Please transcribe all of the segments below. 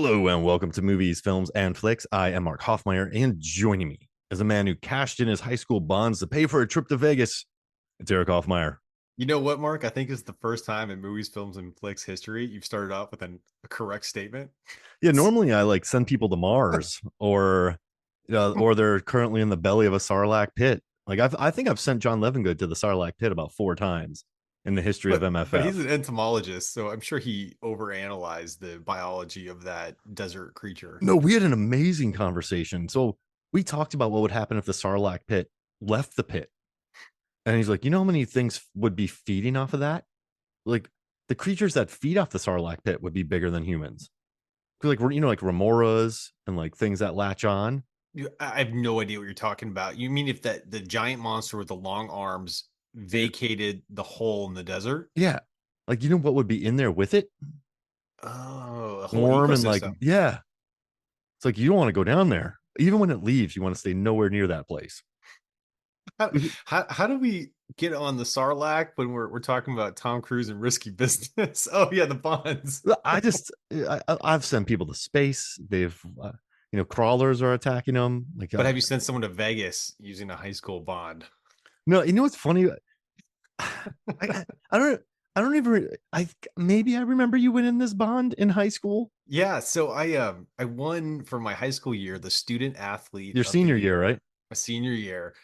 Hello and welcome to Movies, Films, and Flicks. I am Mark Hoffmeyer, and joining me is a man who cashed in his high school bonds to pay for a trip to Vegas. It's Erik Hoffmeyer. You know what, Mark? I think it's the first time in movies, films, and flicks history you've started off with a correct statement. Yeah, normally I like send people to Mars or they're currently in the belly of a Sarlacc pit. I think I've sent John Levengood to the Sarlacc pit about 4 times in the history of But he's MFF. an entomologist, so I'm sure he overanalyzed the biology of that desert creature. No, we had an amazing conversation. So we talked about what would happen if the Sarlacc pit left the pit. And he's like, you know how many things would be feeding off of that? Like the creatures that feed off the Sarlacc pit would be bigger than humans. Like like remoras and like things that latch on. I have no idea what you're talking about. You mean if that the giant monster with the long arms vacated the hole in the desert? Yeah, like what would be in there with it? Oh, a whole Worm and like ecosystem. yeah, it's like you don't want to go down there. Even when it leaves, you want to stay nowhere near that place. How, how do we get on the Sarlacc when we're talking about Tom Cruise and risky business? Oh yeah, the bonds. I've sent people to space. They've crawlers are attacking them. But have you sent someone to Vegas using a high school bond? No, you know what's funny? I don't I don't even I maybe I remember you winning this bond in high school. Yeah, so I won for my high school year the student athlete Your of the senior year, year, right? a senior year.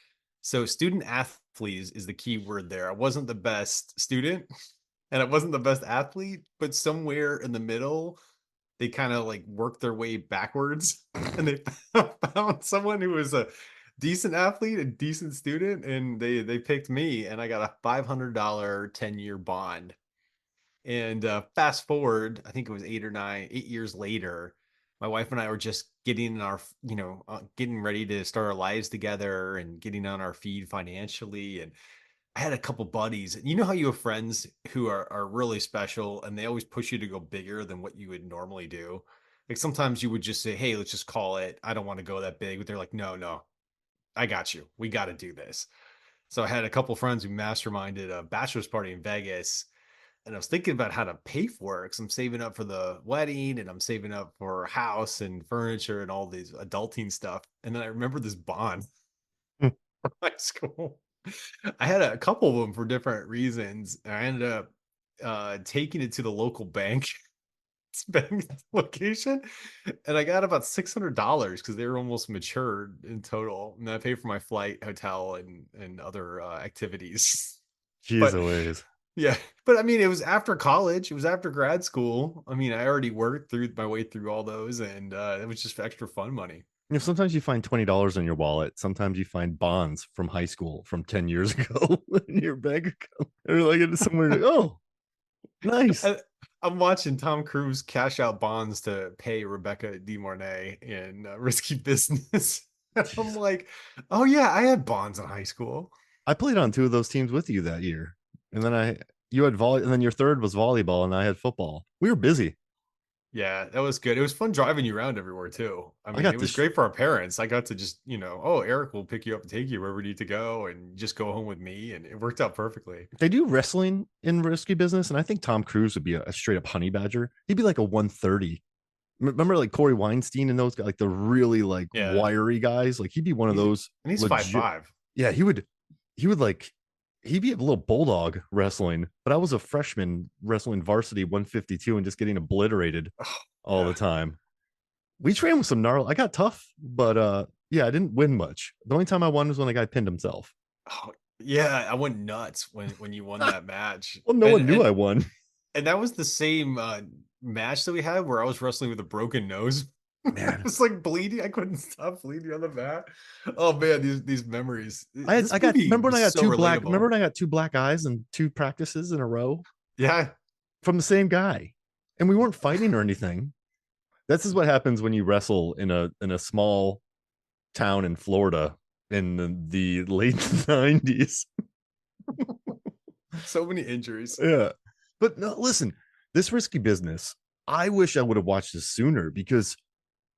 So student athlete is the key word there. I wasn't the best student and I wasn't the best athlete, but somewhere in the middle, they kind of like worked their way backwards and they found someone who was a decent athlete, a decent student, and they picked me and I got a $500 10-year bond. And fast forward, I think it was 8 years later, my wife and I were just getting our, getting ready to start our lives together and getting on our feet financially. And I had a couple buddies. You know how you have friends who are really special and they always push you to go bigger than what you would normally do? Like sometimes you would just say, hey, let's just call it. I don't want to go that big. But they're like, no, no, I got you. We got to do this. So I had a couple friends who masterminded a bachelor's party in Vegas, and I was thinking about how to pay for it because I'm saving up for the wedding and I'm saving up for a house and furniture and all these adulting stuff. And then I remember this bond from high school. I had a couple of them for different reasons. And I ended up taking it to the local bank, bank location, and I got about $600 because they were almost matured in total. And I paid for my flight, hotel, and other activities. Jeez But Louise. yeah, but I mean, it was after college. It was after grad school. I mean, I already worked through my way through all those, and it was just extra fun money. Sometimes you find $20 in your wallet. Sometimes you find bonds from high school from 10 years ago in your bank account. Or like it's somewhere like, oh, nice. I, I'm watching Tom Cruise cash out bonds to pay Rebecca De Mornay in Risky Business. I'm Jeez. like, oh yeah, I had bonds in high school. I played on 2 of those teams with you that year. And then you had volley, and then your third was volleyball, and I had football. We were busy. Yeah, that was good. It was fun driving you around everywhere too. I I mean, it got was this. great for our parents. I got to just, oh, Eric will pick you up and take you wherever you need to go and just go home with me. And it worked out perfectly. They do wrestling in risky business, and I think Tom Cruise would be a straight up honey badger. He'd be like a 130. Remember like Corey Weinstein and those guys, like the really like Yeah. wiry guys. Like he'd be one of He's those and he's five legit. five. Yeah, he would like he'd be a little bulldog wrestling. But I was a freshman wrestling varsity 152 and just getting obliterated Oh, all the yeah. time. We trained with some gnarly. I got tough, but yeah, I didn't win much. The only time I won was when the guy pinned himself. Oh, yeah, I went nuts when you won that match. Well, no And one knew and I won. and that was the same match that we had where I was wrestling with a broken nose. I Man, was like bleeding. I couldn't stop bleeding on the mat. Oh man, these memories. I This got movie remember when I was got so two black remember relatable. when I got 2 black eyes and 2 practices in a row Yeah. from the same guy, and we weren't fighting or anything. This is what happens when you wrestle in a small town in Florida in the late 90s. So many injuries. Yeah. But no, listen, this risky business, I wish I would have watched this sooner because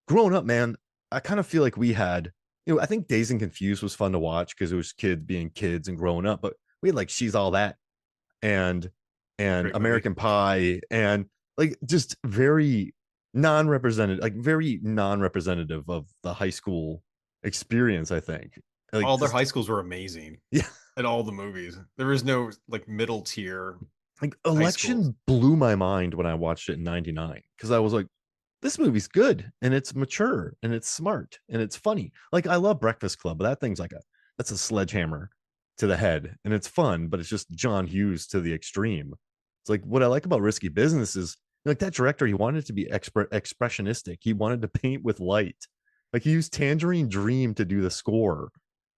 growing up, man, I kind of feel like we had, I think Days and Confused was fun to watch because it was kids being kids and growing up, but we had like She's All That and Great movie. American Pie and like just very non-represented, like very non-representative of the high school experience, I think. Like All their just high schools were amazing yeah, in all the movies. There was no like middle tier like high schools. Election blew my mind when I watched it in 99 because I was like, this movie's good and it's mature and it's smart and it's funny. Like I love Breakfast Club, but that thing's like that's a sledgehammer to the head and it's fun, but it's just John Hughes to the extreme. It's like what I like about Risky Business is like that director, he wanted it to be expressionistic. He wanted to paint with light. Like he used Tangerine Dream to do the score.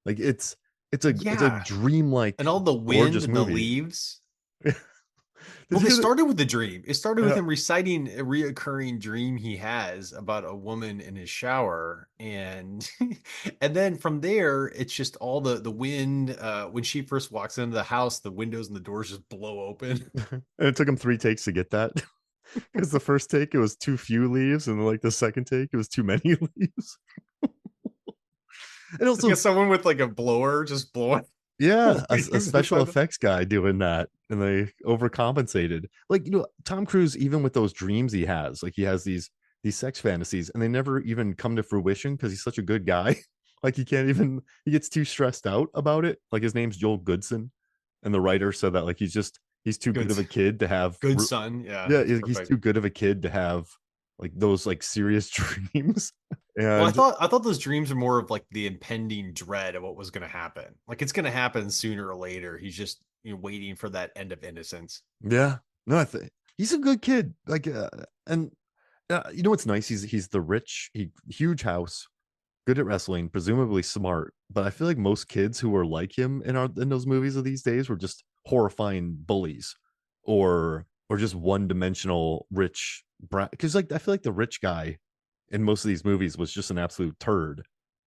Like it's a Yeah. dreamlike, And all the wind gorgeous and the movie. leaves. Did Well, it you? started with the dream. It started with Uh, him reciting a reoccurring dream he has about a woman in his shower, and and then from there, it's just all the wind. When she first walks into the house, the windows and the doors just blow open. and it took him 3 takes to get that. Because the first take it was too few leaves, and like the second take it was too many leaves. And It's like also, someone with like a blower just blowing yeah, a leaves special inside the. effects guy doing that, and they overcompensated. Like Tom Cruise, even with those dreams he has, like he has these sex fantasies, and they never even come to fruition because he's such a good guy. Like he can't even he gets too stressed out about it. Like his name's Joel Goodson, and the writer said that like he's too good Good, of a kid to have good son. Yeah, yeah, it's he's perfect. too good of a kid to have like those like serious dreams. Well, I And thought I thought those dreams were more of like the impending dread of what was going to happen. Like it's going to happen sooner or later. He's just waiting for that end of innocence. yeah, no, I think he's a good kid. Like, and you know what's nice? He's the rich, huge house, good at wrestling, presumably smart. But I feel like most kids who are like him in those movies of these days were just horrifying bullies, or just one dimensional rich brat. Because like I feel like the rich guy in most of these movies was just an absolute turd.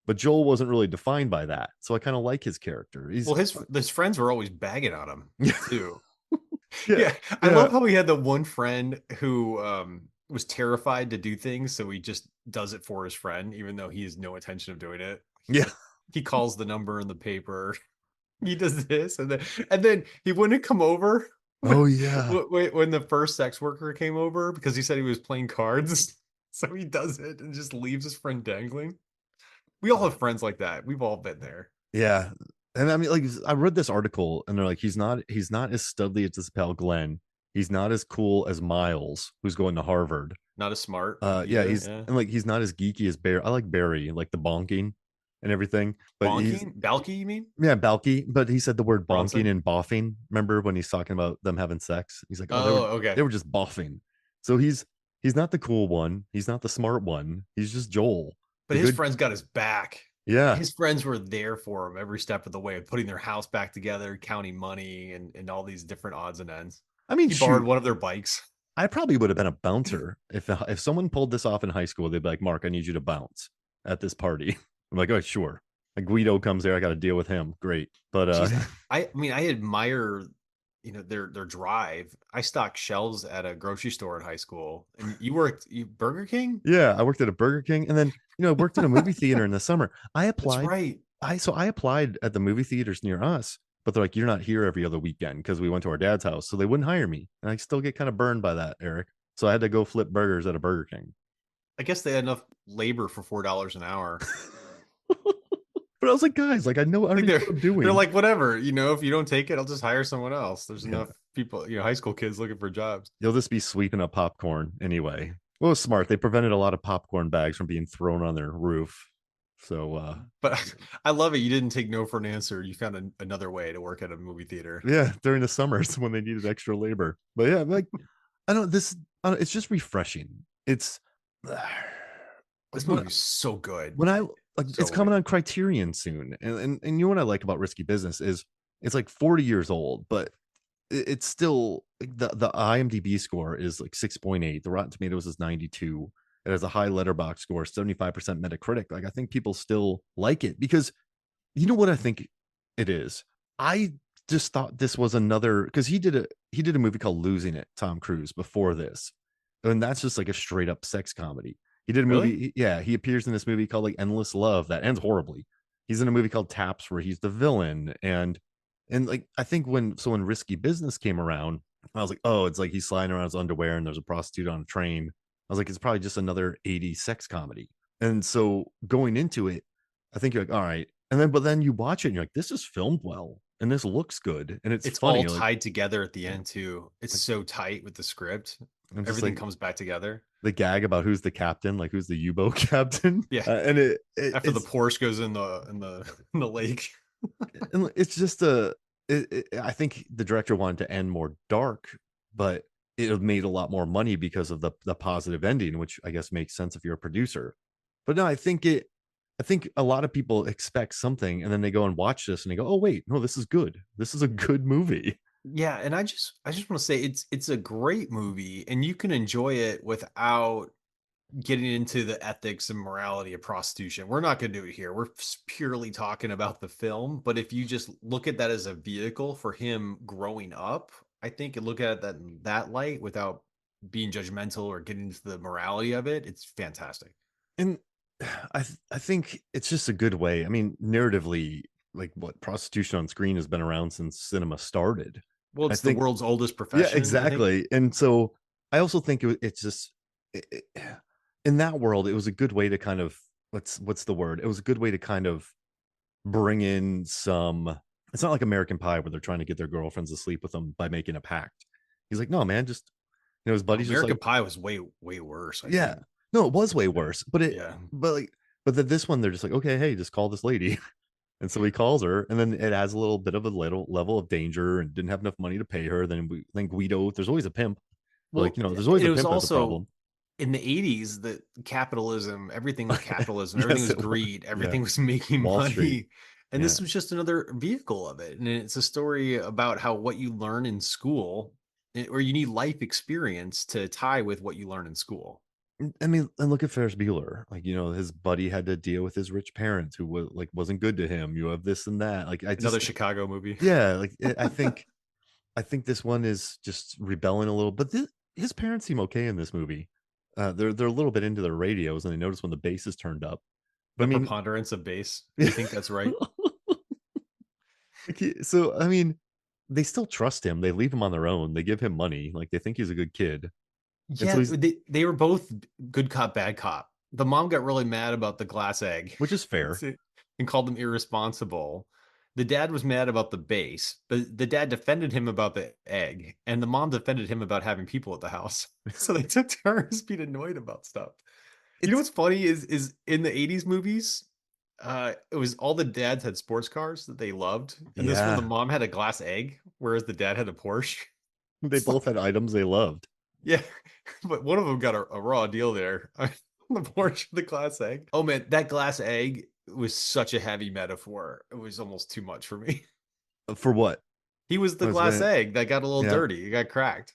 But Joel wasn't really defined by that, so I kind of like his character. He's Well, his friends were always bagging on him yeah, too. yeah, Yeah, I yeah, love how he had the one friend who was terrified to do things, so he just does it for his friend, even though he has no intention of doing it. yeah. Like he calls the number in the paper. He does this, and then he wouldn't come over Oh yeah, when the first sex worker came over because he said he was playing cards. So he does it and just leaves his friend dangling. We all have friends like that. We've all been there. yeah. And I mean, like, I read this article, and they're like, he's not as studly as his pal Glenn. He's not as cool as Miles, who's going to Harvard. Not as smart Yeah, either. Yeah. he's not as geeky as Barry. I like Barry, like the bonking and everything, but he's Bonking? Balky, you mean? yeah, Balky. But he said the word bonking Bronson? and boffing. Remember when he's talking about them having sex? He's like, oh, Oh, they okay. were just boffing. So he's not the cool one. He's not the smart one. He's just Joel, But the his good. friends got his back. Yeah, His friends were there for him every step of the way, putting their house back together, counting money, and all these different odds and ends. I mean, He borrowed shoot, one of their bikes. I probably would have been a bouncer if someone pulled this off in high school. They'd be like, "Mark, I need you to bounce at this party." I'm like, "Oh, sure." Like Guido comes there, I got to deal with him. Great, but Jeez, I mean, I admire, their drive. I stocked shelves at a grocery store in high school, and you Burger King? yeah, I worked at a Burger King, and then I worked in a movie theater in the summer. I That's applied. right. I applied at the movie theaters near us, but they're like, "You're not here every other weekend," because we went to our dad's house, so they wouldn't hire me, and I still get kind of burned by that, Eric. So I had to go flip burgers at a Burger King. I guess they had enough labor for $4 an hour. But I was like, guys, like I Like already know what I'm they're doing. like, whatever, if you don't take it, I'll just hire someone else. There's Yeah, enough people, high school kids looking for jobs. you'll just be sweeping up popcorn anyway. Well, it was smart. They prevented a lot of popcorn bags from being thrown on their roof. So But I love it. You didn't take no for an answer. You found another way to work at a movie theater. yeah, during the summers when they needed extra labor. But yeah, like it's just refreshing. It's like This movie is so good. when I like it's So coming good. on Criterion soon. And you know what I like about Risky Business is it's like 40 years old, but it's still like the IMDb score is like 6.8. The Rotten Tomatoes is 92. It has a high letterbox score, 75% Metacritic. Like I think people still like it because you know what I think it is. I just thought this was another because he did a movie called Losing It, Tom Cruise, before this, and that's just like a straight up sex comedy. He did a Really? movie, yeah. He appears in this movie called like Endless Love that ends horribly. He's in a movie called Taps where he's the villain, and like I think when Risky Business came around, I was like, oh, it's like he's sliding around his underwear and there's a prostitute on a train. I was like, it's probably just another 80s sex comedy. And so going into it, I think you're like, all right. And then, but then you watch it and you're like, this is filmed well and this looks good and it's It's all funny. Like, tied together at the yeah, end too. It's like so tight with the script. I'm just Everything like comes back together. the gag about who's the captain, like who's the U-boat captain. Yeah. And After the Porsche goes in the in the lake. and it's just I think the director wanted to end more dark, but it made a lot more money because of the positive ending, which I guess makes sense if you're a producer. But no, I think a lot of people expect something and then they go and watch this and they go, oh wait, no, this is good. This is a good movie. Yeah, and I just want to say it's a great movie and you can enjoy it without getting into the ethics and morality of prostitution. We're not going to do it here. We're purely talking about the film, but if you just look at that as a vehicle for him growing up, I think and look at it that in that light without being judgmental or getting into the morality of it, it's fantastic. And I think it's just a good way. I mean, narratively, like what prostitution on screen has been around since cinema started. Well, I it's the think world's oldest yeah, profession, I think. exactly. And so I also think it's just in that world, it was a good way to kind of what's the word? It was a good way to kind of bring in some. It's not like American Pie where they're trying to get their girlfriends to sleep with them by making a pact. He's like, no, man, just his No, buddy's just American like, Pie was way worse, I yeah, think. no, it was way worse, Yeah. but like, but this one they're just like, okay, hey, just call this lady. And so he calls her, and then it has a little bit of a little level of danger, and didn't have enough money to pay her. Then Guido, there's always a pimp. Like, Well, there's always a it was pimp that's a also problem. in the 80s that capitalism, everything was capitalism, everything Yes, was it was. greed, Yeah, everything was making Wall Street. money. And Yeah, this was just another vehicle of it. And it's a story about how what you learn in school, or you need life experience to tie with what you learn in school. I mean, and look at Ferris Bueller. Like, his buddy had to deal with his rich parents who was like wasn't good to him. You have this and that. Like, I Another just Chicago movie. yeah, like I think this one is just rebelling a little, but his parents seem okay in this movie. They're a little bit into their radios, and they notice when the bass is turned up. But The I mean, preponderance of bass. Do you think that's right? so I mean, they still trust him. They leave him on their own. They give him money. Like they think he's a good kid, and so Yeah, he's they were both good cop, bad cop. The mom got really mad about the glass egg which is fair. and called him irresponsible. The dad was mad about the base, but the dad defended him about the egg, and the mom defended him about having people at the house. So they took turns being annoyed about stuff. You know It's what's funny is in the 80s movies, it was all the dads had sports cars that they loved, and this one the yeah, mom had a glass egg, whereas the dad had a Porsche. they It's both like had items they loved. yeah, but one of them got a raw deal there. The porch of the glass egg. Oh man, that glass egg was such a heavy metaphor. It was almost too much for me. For what? He was the I was glass gonna, egg that got a little yeah. dirty. It got cracked.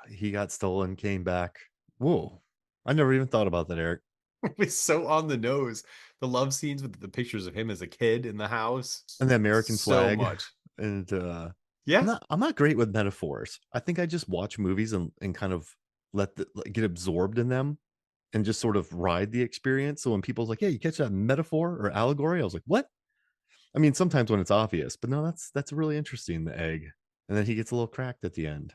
He got stolen, came back. Whoa, I never even thought about that, Eric. It was so on the nose. The love scenes with the pictures of him as a kid in the house. And the American So flag, much. and Yeah. I'm not great with metaphors. I think I just watch movies and kind of get absorbed in them and just sort of ride the experience. So when people's like, "Yeah, you catch that metaphor or allegory," I was like, "What?" I mean, sometimes when it's obvious, but no, that's really interesting. The egg, and then he gets a little cracked at the end,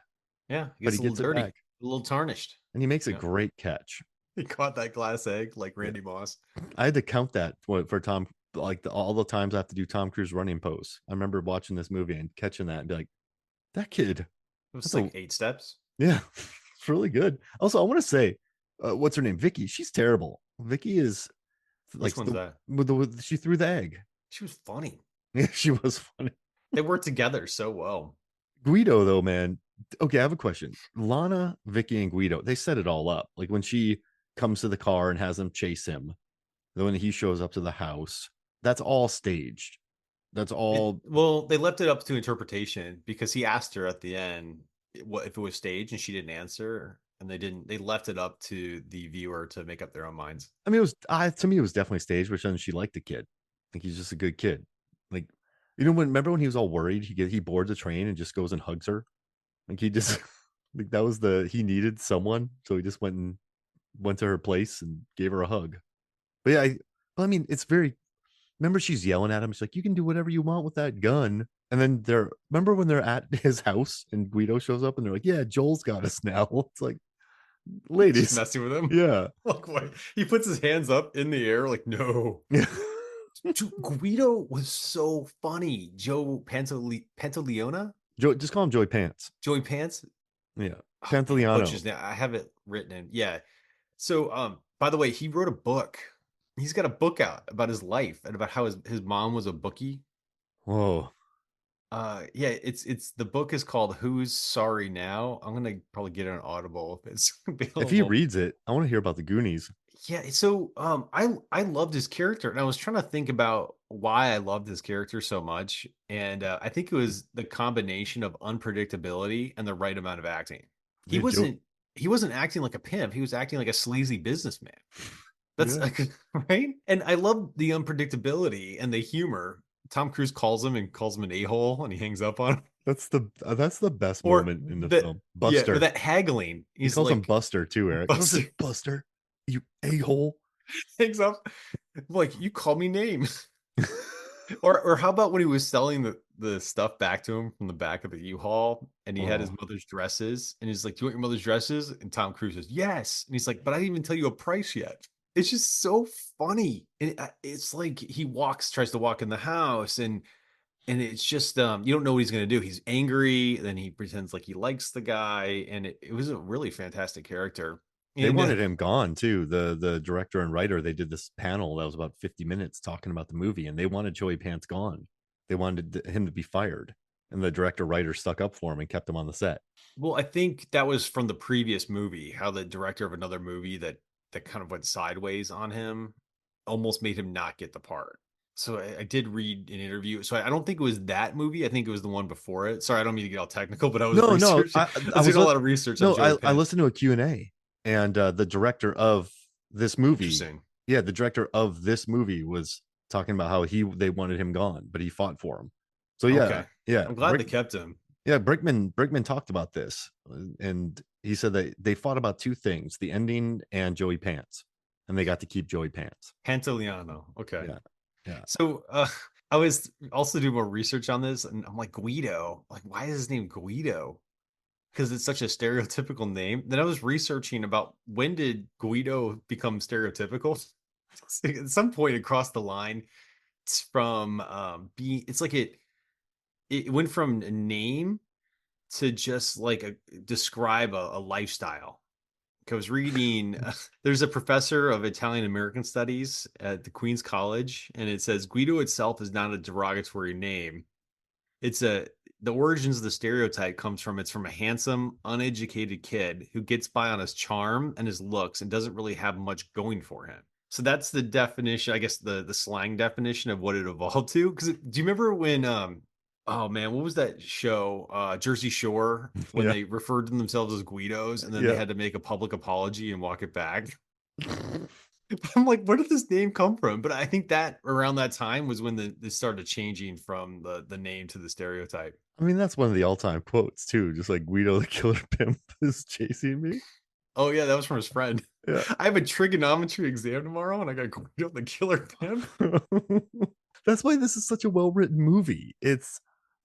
Yeah. It but gets he a little gets it dirty, back, a little tarnished. and he makes a You know, great catch. he caught that glass egg like Yeah, Randy Moss. I had to count that for Tom, like all the times I have to do Tom Cruise running pose. I remember watching this movie and catching that and be like, that kid, It was that's a like 8 steps. yeah, it's really good. Also, I want to say, what's her name? Vicky. She's terrible. Vicky is like Which one's that? she threw the egg. She was funny. Yeah, she was funny. They worked together so well. Guido, though, man. Okay, I have a question. Lana, Vicky, and Guido, they set it all up. Like when she comes to the car and has them chase him, then when he shows up to the house, that's all staged. That's all. Well, they left it up to interpretation because he asked her at the end what if it was staged and she didn't answer, and they didn't. They left it up to the viewer to make up their own minds. I mean, it was to me, it was definitely staged, which then she liked the kid. Like he's just a good kid. Like, remember when he was all worried? He boards a train and just goes and hugs her. Like he just like that was he needed someone, so he just went to her place and gave her a hug. But yeah, I mean, it's very. Remember, she's yelling at him. She's like, "You can do whatever you want with that gun." And then remember when they're at his house and Guido shows up and they're like, "Yeah, Joel's got us now." It's like, just ladies. messing with him. Yeah. Like, what? He puts his hands up in the air, like, no. Yeah. Guido was so funny. Joe Pantoliona, Just call him Joey Pants. Joey Pants. Yeah. Oh man, I butchered Pantoliano. his name. I have it written in. Yeah. So, by the way, he wrote a book. He's got a book out about his life and about how his mom was a bookie. Whoa. Yeah, it's the book is called Who's Sorry Now. I'm gonna probably get it on Audible if it's If he available. reads it, I want to hear about the Goonies. Yeah, so I loved his character, and I was trying to think about why I loved his character so much, and I think it was the combination of unpredictability and the right amount of acting. He Yeah, Joe. wasn't he wasn't acting like a pimp. He was acting like a sleazy businessman. That's Yeah. like, right? And I love the unpredictability and the humor. Tom Cruise calls him and calls him an a-hole and he hangs up on him. That's the best Or moment in the that film. yeah, or Buster. that haggling. He He's calls him like Buster too, Eric. Buster Listen, Buster, you a-hole. hangs up. Like, you call me names. Or how about when he was selling the stuff back to him from the back of the U-Haul and he had his Oh, mother's dresses and he's like, "Do you want your mother's dresses?" And Tom Cruise says, "Yes." And he's like, "But I didn't even tell you a price yet." It's just so funny. And it's like he tries to walk in the house and it's just you don't know what he's going to do. He's angry, then he pretends like he likes the guy and it was a really fantastic character. they And wanted him gone too. The director and writer, they did this panel that was about 50 minutes talking about the movie, and they wanted Joey Pants gone. They wanted him to be fired, and the director writer stuck up for him and kept him on the set. well, I think that was from the previous movie, how the director of another movie that kind of went sideways on him almost made him not get the part. So I did read an interview. So I don't think it was that movie. I think it was the one before it. Sorry, I don't mean to get all technical, but I was No, no, researching. I was doing a lot of research on no, Joey I Pants. listened to a Q&A, and the director of this movie, Interesting. yeah, the director of this movie was talking about how they wanted him gone, but he fought for him. So yeah, Okay. yeah, I'm glad they kept him. yeah, Brickman talked about this, and he said that they fought about two things: the ending and Joey Pants, and they got to keep Joey Pants. Pantoliano. Okay. Yeah, yeah. So I was also doing more research on this and I'm like, Guido, like, why is his name Guido? Because it's such a stereotypical name. Then I was researching about when did Guido become stereotypical? At some point it crossed the line. It's from being it's like it went from a name to just like describe a lifestyle. I was reading, there's a professor of Italian American studies at the Queen's College, and it says Guido itself is not a derogatory name. It's the origins of the stereotype comes from it's from a handsome, uneducated kid who gets by on his charm and his looks and doesn't really have much going for him. So that's the definition, I guess the slang definition of what it evolved to. Because do you remember when oh man, what was that show? Jersey Shore, when Yeah, they referred to themselves as Guidos and then they yeah. had to make a public apology and walk it back. I'm like, where did this name come from? But I think that around that time was when they started changing from the name to the stereotype. I mean, that's one of the all-time quotes too. Just like Guido the Killer Pimp is chasing me. Oh yeah, that was from his friend. Yeah. I have a trigonometry exam tomorrow, and I got Guido the Killer Pimp. That's why this is such a well-written movie.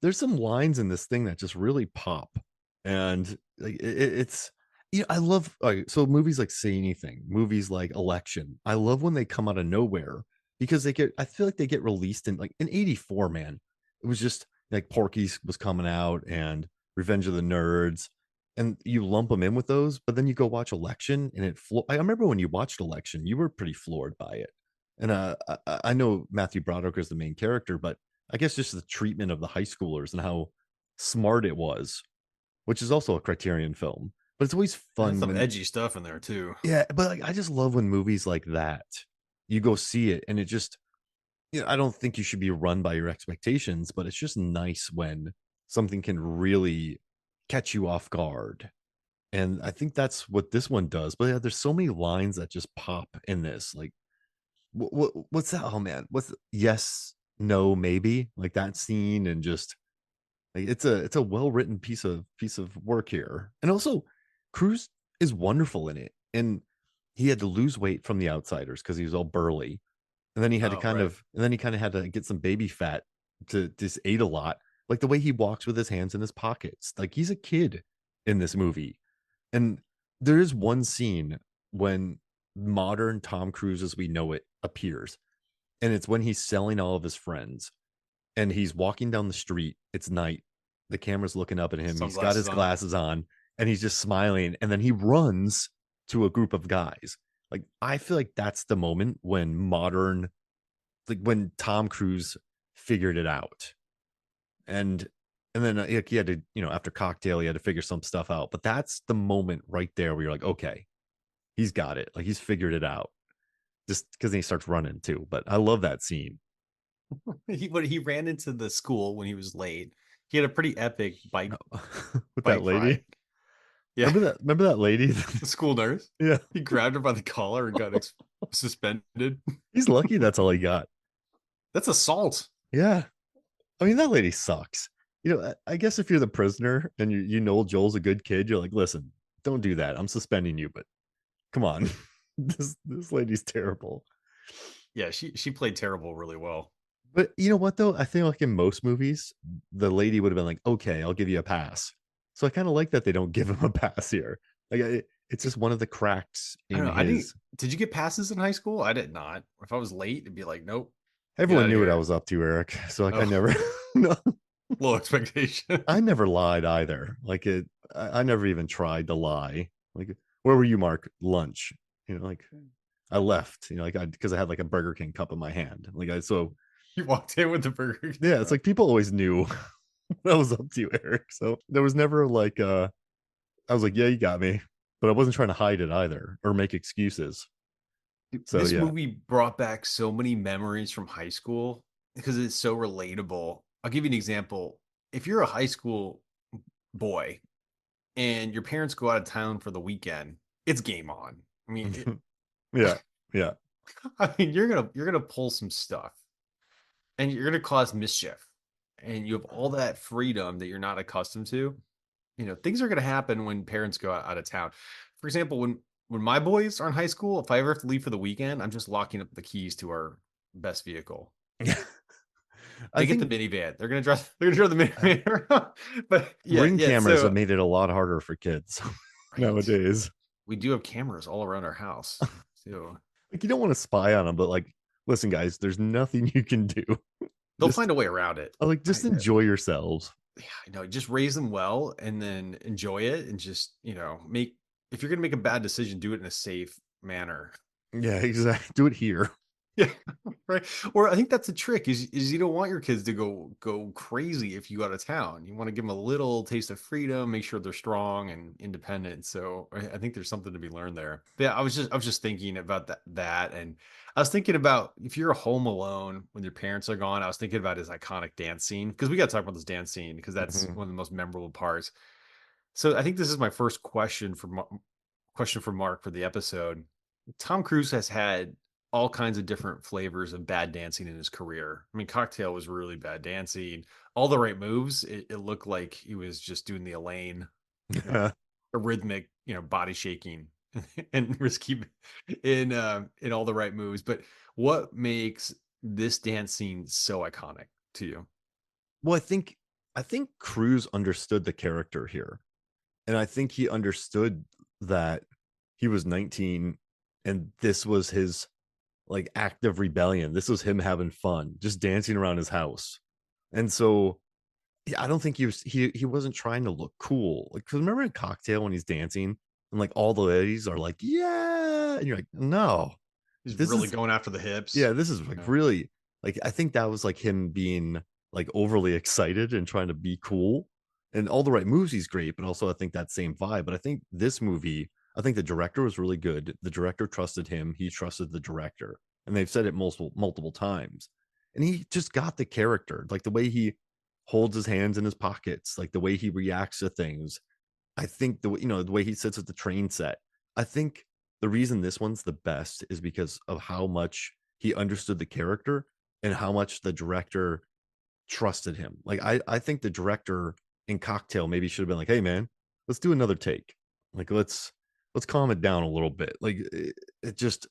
There's some lines in this thing that just really pop, and like it's I love so movies like Say Anything, movies like Election. I love when they come out of nowhere because I feel like they get released in '84. Man, it was just like Porky's was coming out and Revenge of the Nerds, and you lump them in with those, but then you go watch Election and I remember when you watched Election, you were pretty floored by it. And I know Matthew Broderick is the main character, but I guess just the treatment of the high schoolers and how smart it was, which is also a Criterion film. But it's always That's fun some when, edgy stuff in there too. yeah, but like, I just love when movies like that, you go see it and it just, I don't think you should be run by your expectations, but it's just nice when something can really catch you off guard. And I think that's what this one does. But yeah, there's so many lines that just pop in this. Like, what's that? Oh man, yes, no, maybe, like that scene, and just like it's a well written piece of work here. And also, Cruz is wonderful in it, and he had to lose weight from The Outsiders because he was all burly, and then he had to Oh, right. had to get some baby fat to just ate a lot. Like the way he walks with his hands in his pockets, like he's a kid in this movie, and there is one scene when modern Tom Cruise as we know it appears, and it's when he's selling all of his friends, and he's walking down the street. It's night. The camera's looking up at him. He's got Sunglasses his on. glasses on, and he's just smiling, and then he runs to a group of guys. Like, I feel like that's the moment when modern like, when Tom Cruise figured it out. And then, like, he had to, after Cocktail, he had to figure some stuff out, but that's the moment right there where you're like, "Okay, he's got it. Like, he's figured it out." Just because he starts running too, but I love that scene. He ran into the school when he was late. He had a pretty epic With that bike lady. ride. Yeah, Remember that lady? the school nurse. Yeah. He grabbed her by the collar and got suspended. He's lucky that's all he got. That's assault. Yeah. I mean, that lady sucks. I guess if you're the prisoner and you know Joel's a good kid, you're like, "Listen, don't do that. I'm suspending you, but come on." This lady's terrible. Yeah, she played terrible really well. But you know what though? I think like in most movies, the lady would have been like, "Okay, I'll give you a pass." So I kind of like that they don't give him a pass here. Like it's just one of the cracks I don't in know. I didn't. his. Did you get passes in high school? I did not. If I was late, it'd be like, nope, get Everyone out of knew what I here. was up to, Eric. So like I Oh, never no, low expectation. I never lied either. Like I never even tried to lie. Like, where were you, Mark? Lunch. Like I left, like because I had like a Burger King cup in my hand. So You walked in with the Burger King yeah, it's cup. like people always knew what I was up to, Eric. So there was never like I was like, yeah, you got me. But I wasn't trying to hide it either or make excuses. So This yeah. movie brought back so many memories from high school because it's so relatable. I'll give you an example. If you're a high school boy and your parents go out of town for the weekend, it's game on. I mean, Yeah. Yeah. I mean, you're gonna pull some stuff and you're gonna cause mischief, and you have all that freedom that you're not accustomed to. Things are gonna happen when parents go out of town. For example, when my boys are in high school, if I ever have to leave for the weekend, I'm just locking up the keys to our best vehicle. I They get the think minivan. They're gonna drive the minivan around. But yeah, ring yeah. cameras have So made it a lot harder for kids right, nowadays. we do have cameras all around our house. So Like, you don't want to spy on them, but like, listen, guys, there's nothing you can do. they'll Just find a way around it. just enjoy yourselves. Yeah, I know. Just raise them well and then enjoy it and just, make if you're gonna make a bad decision, do it in a safe manner. Yeah, exactly. Do it here. Yeah, right. Or I think that's the trick is you don't want your kids to go crazy if you go out of town. You want to give them a little taste of freedom, make sure they're strong and independent. So I think there's something to be learned there. But yeah, I was just thinking about that, and I was thinking about if you're home alone when your parents are gone. I was thinking about his iconic dance scene because we got to talk about this dance scene because that's Mhm. one of the most memorable parts. So I think this is my first question for Mark for the episode. Tom Cruise has had all kinds of different flavors of bad dancing in his career. I mean, Cocktail was really bad dancing. All the right moves. It looked like he was just doing the Elaine, you know, a rhythmic, body shaking and risky in all the right moves. But what makes this dance scene so iconic to you? Well, I think Cruz understood the character here. And I think he understood that he was 19 and this was his like act of rebellion. This was him having fun, just dancing around his house. And so yeah, I don't think he wasn't trying to look cool. Like, 'cause remember in Cocktail when he's dancing and like all the ladies are like, yeah, and you're like, no, He's this really is going after the hips. yeah, this is like Yeah. really like I think that was like him being like overly excited and trying to be cool. And all the right moves, he's great, but also I think that same vibe. But I think this movie, I think the director was really good. The director trusted him, he trusted the director. And they've said it multiple times. And he just got the character, like the way he holds his hands in his pockets, like the way he reacts to things. I think the way he sits at the train set. I think the reason this one's the best is because of how much he understood the character and how much the director trusted him. Like I think the director in Cocktail maybe should have been like, "Hey man, let's do another take. Like let's calm it down a little bit." Like it just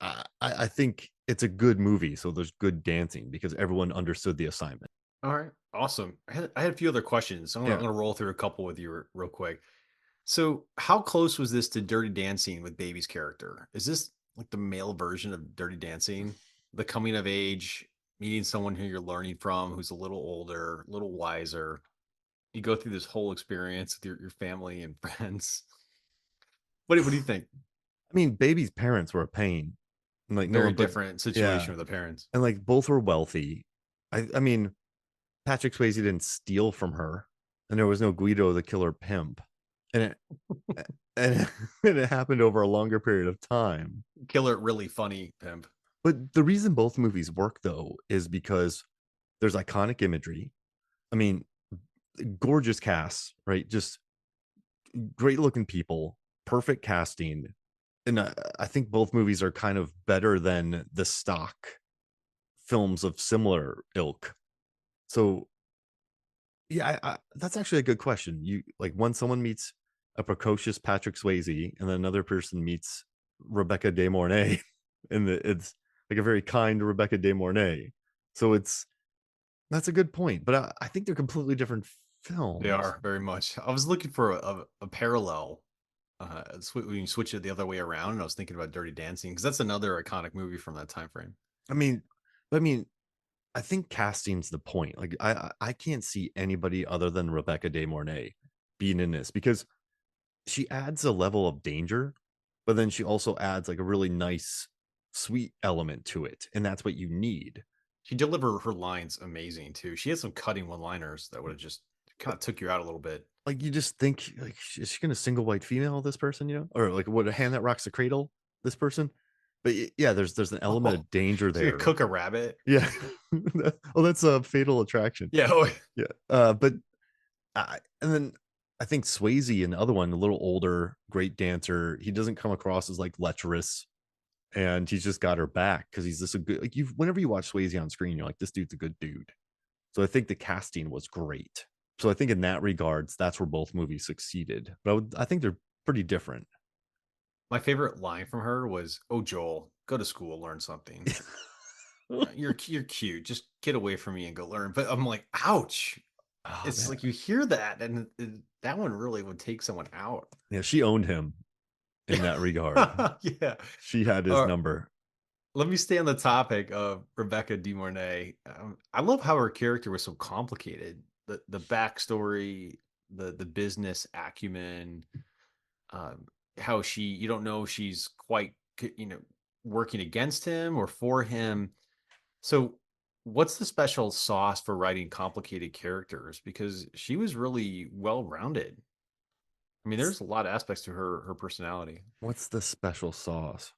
I think it's a good movie, so there's good dancing because everyone understood the assignment. All right. Awesome. I had a few other questions. So I'm Yeah. gonna roll through a couple with you real quick. So, how close was this to Dirty Dancing with Baby's character? Is this like the male version of Dirty Dancing? The coming of age, meeting someone who you're learning from, who's a little older, a little wiser. You go through this whole experience with your family and friends. What do you think? I mean, Baby's parents were a pain. Like no Very one, but different yeah, situation with the parents. and like both were wealthy. I mean, Patrick Swayze didn't steal from her, and there was no Guido the killer pimp, and it and and it happened over a longer period of time. Killer, really funny pimp. But the reason both movies work though is because there's iconic imagery. I mean, gorgeous casts, right? Just great looking people, perfect casting. And I think both movies are kind of better than the stock films of similar ilk. So yeah, that's actually a good question. You like when someone meets a precocious Patrick Swayze and then another person meets Rebecca De Mornay, and it's like a very kind Rebecca De Mornay. So that's a good point, but I think they're completely different They films. are very much. I was looking for a parallel. When you switch it the other way around, and I was thinking about Dirty Dancing because that's another iconic movie from that time frame. I mean, I mean, I think casting's the point. Like I can't see anybody other than Rebecca De Mornay being in this because she adds a level of danger, but then she also adds like a really nice, sweet element to it, and that's what you need. She delivered her lines amazing too. She had some cutting one-liners that would have just kind But of took you out a little bit. like you just think like is she gonna single white female this person, or like what a hand that rocks the cradle this person? But yeah, there's an element Oh, of danger she could there. cook a rabbit. Yeah. Oh, that's a Fatal Attraction. Yeah. Oh, Yeah. But and then I think Swayze and the other one, a little older, great dancer. He doesn't come across as like lecherous, and he's just got her back because he's just a good. Like you, whenever you watch Swayze on screen, you're like, this dude's a good dude. So I think the casting was great. So I think in that regards, that's where both movies succeeded. But I think they're pretty different. my favorite line from her was, "Oh, Joel, go to school, learn something. You're cute. Just get away from me and go learn." But I'm like, ouch. Oh It's man, like you hear that, and that one really would take someone out. yeah, she owned him in that regard. Yeah. She had his Uh, number. Let me stay on the topic of Rebecca De Mornay. I love how her character was so complicated. The backstory, the business acumen, um, how you don't know if she's quite working against him or for him. So, what's the special sauce for writing complicated characters? Because she was really well rounded. I mean, there's a lot of aspects to her personality. What's the special sauce?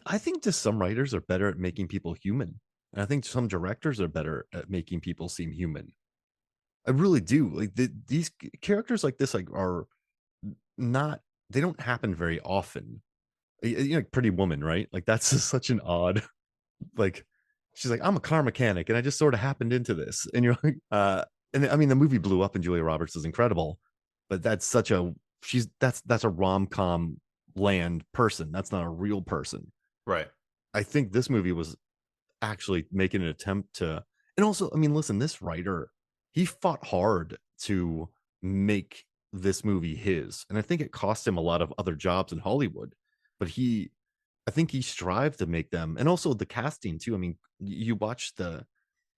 I think just some writers are better at making people human. And I think some directors are better at making people seem human. I really do. Like these characters like this, like are not. They don't happen very often. Like Pretty Woman, right? Like that's just such an odd. Like she's like, I'm a car mechanic, and I just sort of happened into this. And you're like, and I mean, the movie blew up, and Julia Roberts is incredible, but that's such a that's a rom com land person. That's not a real person. Right. I think this movie was actually making an attempt to, and also, I mean, listen, this writer, he fought hard to make this movie his, and I think it cost him a lot of other jobs in Hollywood, but I think he strived to make them, and also the casting too. I mean, you watch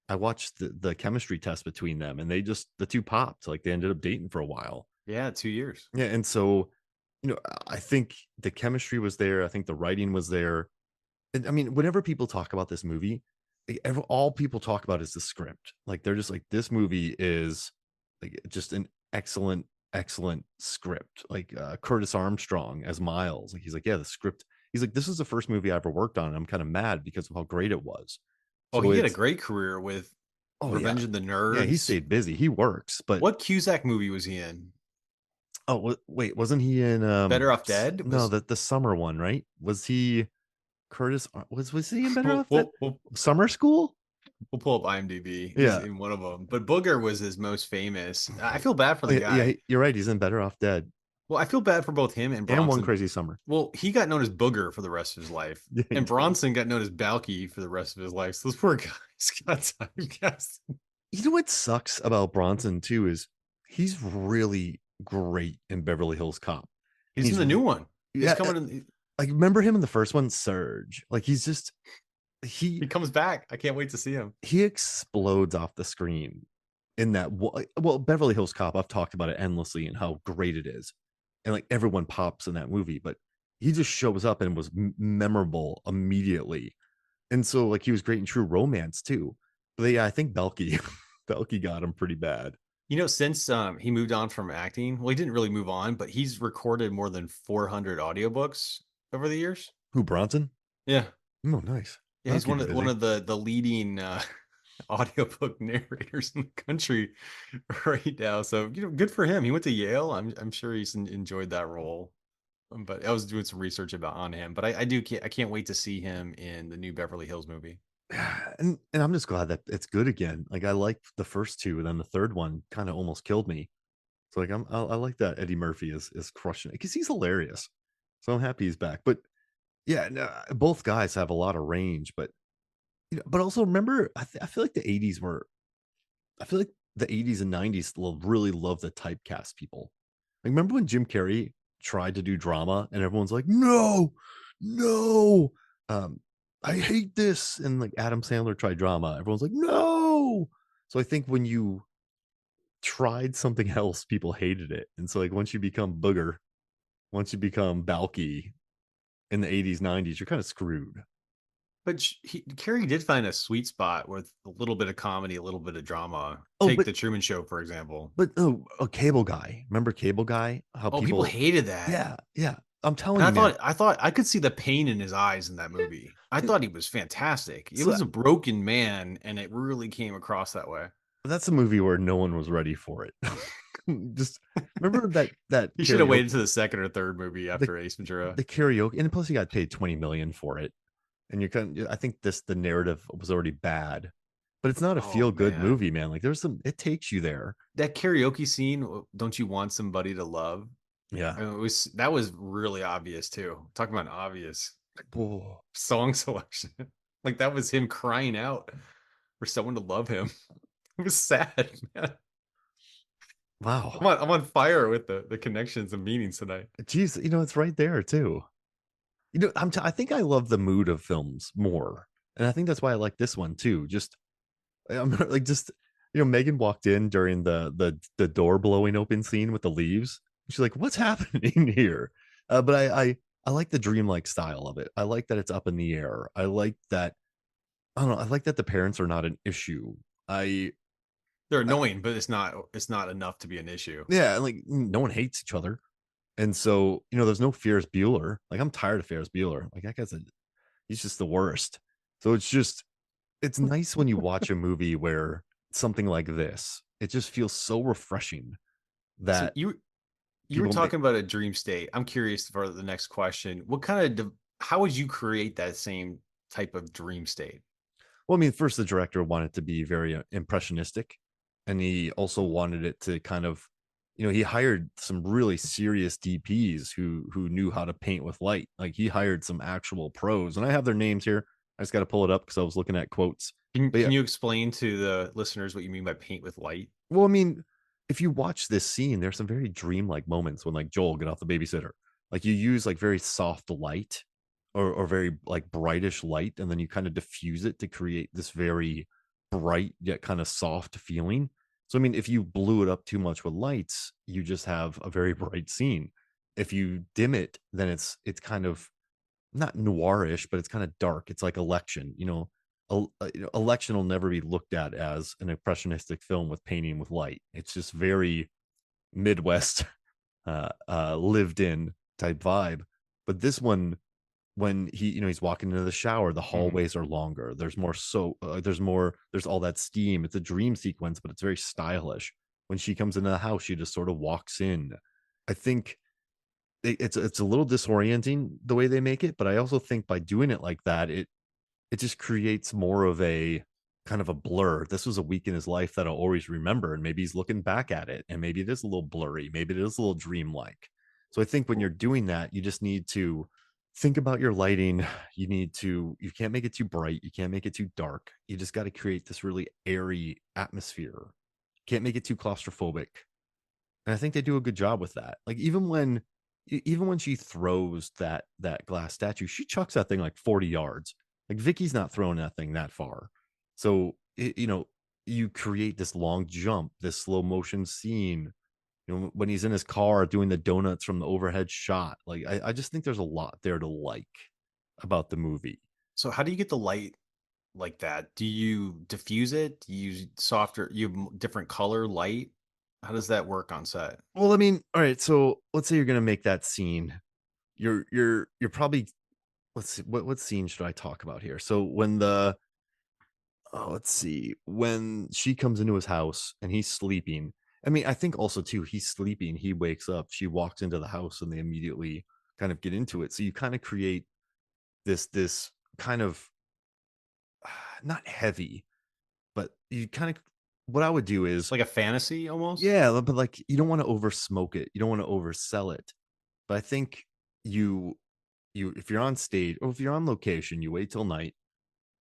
I watched the chemistry test between them, and the two popped. Like they ended up dating for a while. Yeah, 2 years. Yeah, and so I think the chemistry was there. I think the writing was there. And I mean, whenever people talk about this movie, all people talk about is the script. Like they're just like, this movie is like just an excellent, excellent script. Like Curtis Armstrong as Miles, like he's like, yeah, the script. He's like, this is the first movie I ever worked on, and I'm kind of mad because of how great it was. Oh, So he had a it's great career with oh yeah, Revenge of the yeah, he Nerds. stayed busy. He works, but What Cusack movie was he in? oh wait, wasn't he in Better Off Dead? no, Was the summer one, right? Was he was he in Better we'll, Off Dead? we'll, we'll, Summer School? we'll pull up IMDb. He's Yeah. in one of them. But Booger was his most famous. I feel bad for Oh, the yeah, yeah, guy. you're right. He's in Better Off Dead Well, I feel bad for both him and and One Bronson. Crazy Summer. Well, he got known as Booger for the rest of his life. Yeah, he And did. Bronson got known as Balky for the rest of his life. So those poor guys got typecast. You know what sucks about Bronson too is he's really great in Beverly Hills Cop. And He's in the new one. He's yeah, coming in. like remember him in the first one, Surge. Like he's just he He comes back. I can't wait to see him. he explodes off the screen in that well, Beverly Hills Cop, I've talked about it endlessly and how great it is. And like everyone pops in that movie, but he just shows up and was memorable immediately. And so like he was great in True Romance too. But yeah, I think Belky Belky got him pretty bad. Since he moved on from acting, well, he didn't really move on, but he's recorded more than 400 audiobooks over the years. Who, Bronson? Yeah. Oh, nice. Yeah, That'll he's keep one him of one busy. of the leading audiobook narrators in the country right now. So, good for him. He went to Yale. I'm sure he's enjoyed that role. But I was doing some research about on him, but I can't wait to see him in the new Beverly Hills movie. And I'm just glad that it's good again. Like I like the first two, and then the third one kind of almost killed me. So like I like that Eddie Murphy is crushing it because he's hilarious. So I'm happy he's back. But yeah, no, both guys have a lot of range. But but also remember, I feel like the '80s were. I feel like the '80s and '90s really love to typecast people. Like remember when Jim Carrey tried to do drama and everyone's like, no, no, um, I hate this. And like Adam Sandler tried drama, everyone's like, no. So I think when you tried something else, people hated it. And so like once you become Booger, once you become Balky in the '80s, '90s, you're kind of screwed. But Carrie did find a sweet spot with a little bit of comedy, a little bit of drama. Oh, Take the Truman Show, for example. oh, a Cable Guy. Remember Cable Guy? How Oh, people people, hated that. yeah, yeah. I'm And telling you, man. I thought I could see the pain in his eyes in that movie. I thought he was fantastic. It So was a broken man, and it really came across that way. that's a movie where no one was ready for it. Just remember that He should have karaoke, waited to the second or third movie the after Ace Ventura. the karaoke, and plus you got paid 20 million for it. And you're kind of, I think the narrative was already bad, but it's not a Oh feel good man, movie, man. Like there's some, it takes you there. that karaoke scene. Don't you want somebody to love? Yeah. I mean, that was really obvious too. Talking about obvious Oh, song selection, like that was him crying out for someone to love him. It was sad, man. wow. I'm on fire with the connections and meanings tonight. Jeez, it's right there too. I think I love the mood of films more. And I think that's why I like this one too. Just I'm like just Megan walked in during the door blowing open scene with the leaves. She's like, "What's happening here?" But I like the dreamlike style of it. I like that it's up in the air. I like that. I don't know. I like that the parents are not an issue. I, They're I annoying, but it's not enough to be an issue. yeah, like no one hates each other, and so there's no Ferris Bueller. Like I'm tired of Ferris Bueller. Like that he's just the worst. So it's nice when you watch a movie where something like this, it just feels so refreshing So that you were people make. talking about a dream state. I'm curious for the next question. What kind of how would you create that same type of dream state? Well, I mean, first the director wanted to be very impressionistic, and he also wanted it to kind of, he hired some really serious DPs who knew how to paint with light. Like he hired some actual pros, and I have their names here. I just got to pull it up because I was looking at quotes. But yeah, Can you explain to the listeners what you mean by paint with light? well, I mean, if you watch this scene, there's some very dreamlike moments when like Joel get off the babysitter. Like you use like very soft light or very like brightish light, and then you kind of diffuse it to create this very bright yet kind of soft feeling. So I mean, if you blew it up too much with lights, you just have a very bright scene. If you dim it, then it's kind of not noirish, but it's kind of dark. It's like Election. Election will never be looked at as an impressionistic film with painting with light. It's just very Midwest, lived in type vibe. But this one, when he's walking into the shower, the Mhm. hallways are longer. There's more, so there's more. There's all that steam. It's a dream sequence, but it's very stylish. When she comes into the house, she just sort of walks in. I think it's a little disorienting the way they make it, but I also think by doing it like that, it just creates more of a kind of a blur. This was a week in his life that I'll always remember, and maybe he's looking back at it, and maybe it is a little blurry, maybe it is a little dreamlike. So I think when you're doing that, you just need to think about your lighting. You can't make it too bright, you can't make it too dark. You just got to create this really airy atmosphere. Can't make it too claustrophobic. And I think they do a good job with that. Like even when she throws that glass statue, she chucks that thing like 40 yards. Like Vicky's not throwing that thing that far. So, you create this long jump, this slow motion scene, when he's in his car doing the donuts from the overhead shot. Like I just think there's a lot there to like about the movie. So how do you get the light like that? Do you diffuse it? Do you use softer you have different color light? How does that work on set? Well, I mean, all right, so let's say you're gonna make that scene. You're probably let's see, what scene should I talk about here? So when the let's see, when she comes into his house and he's sleeping. I mean, I think also too, he's sleeping, he wakes up, she walks into the house and they immediately kind of get into it. So you kind of create this kind of not heavy, but you kind of what I would do It's is like a fantasy almost? yeah, but like you don't want to over smoke it. You don't want to oversell it. But I think you if you're on stage or if you're on location, you wait till night.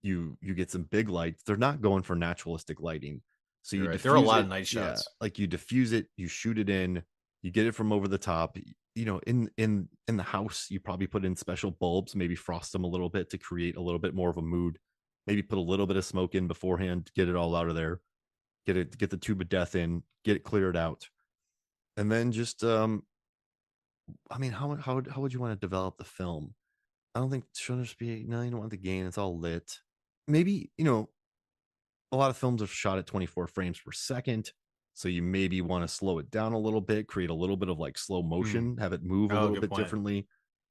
You get some big lights. They're not going for naturalistic lighting. So You're you right. There are a diffuse lot of it. night Yeah, shots. like you diffuse it, you shoot it in, you get it from over the top. In the house, you probably put in special bulbs, maybe frost them a little bit to create a little bit more of a mood. Maybe put a little bit of smoke in beforehand, get it all out of there. Get the tube of death in, get it cleared out. And then just I mean, how would you want to develop the film? I don't think shouldn't just be no, you don't want the gain, it's all lit. Maybe, a lot of films are shot at 24 frames per second. So you maybe want to slow it down a little bit, create a little bit of like slow Mm. motion, have it move a Oh, little good bit point. differently.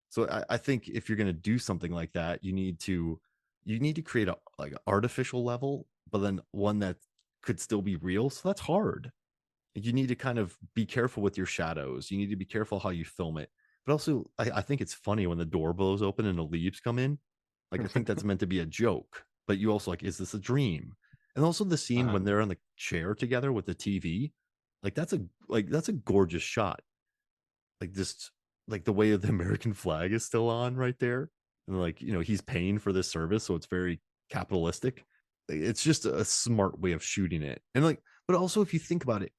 So I think if you're gonna do something like that, you need to create a like an artificial level, but then one that could still be real. So that's hard. You need to kind of be careful with your shadows. You need to be careful how you film it. But also, I think it's funny when the door blows open and the leaves come in. Like, I think that's meant to be a joke. But you also like, is this a dream? And also the scene Uh-huh. when they're on the chair together with the TV, like that's a gorgeous shot. Like just like the way the American flag is still on right there. And like, he's paying for this service, so it's very capitalistic. It's just a smart way of shooting it. And like, but also if you think about it,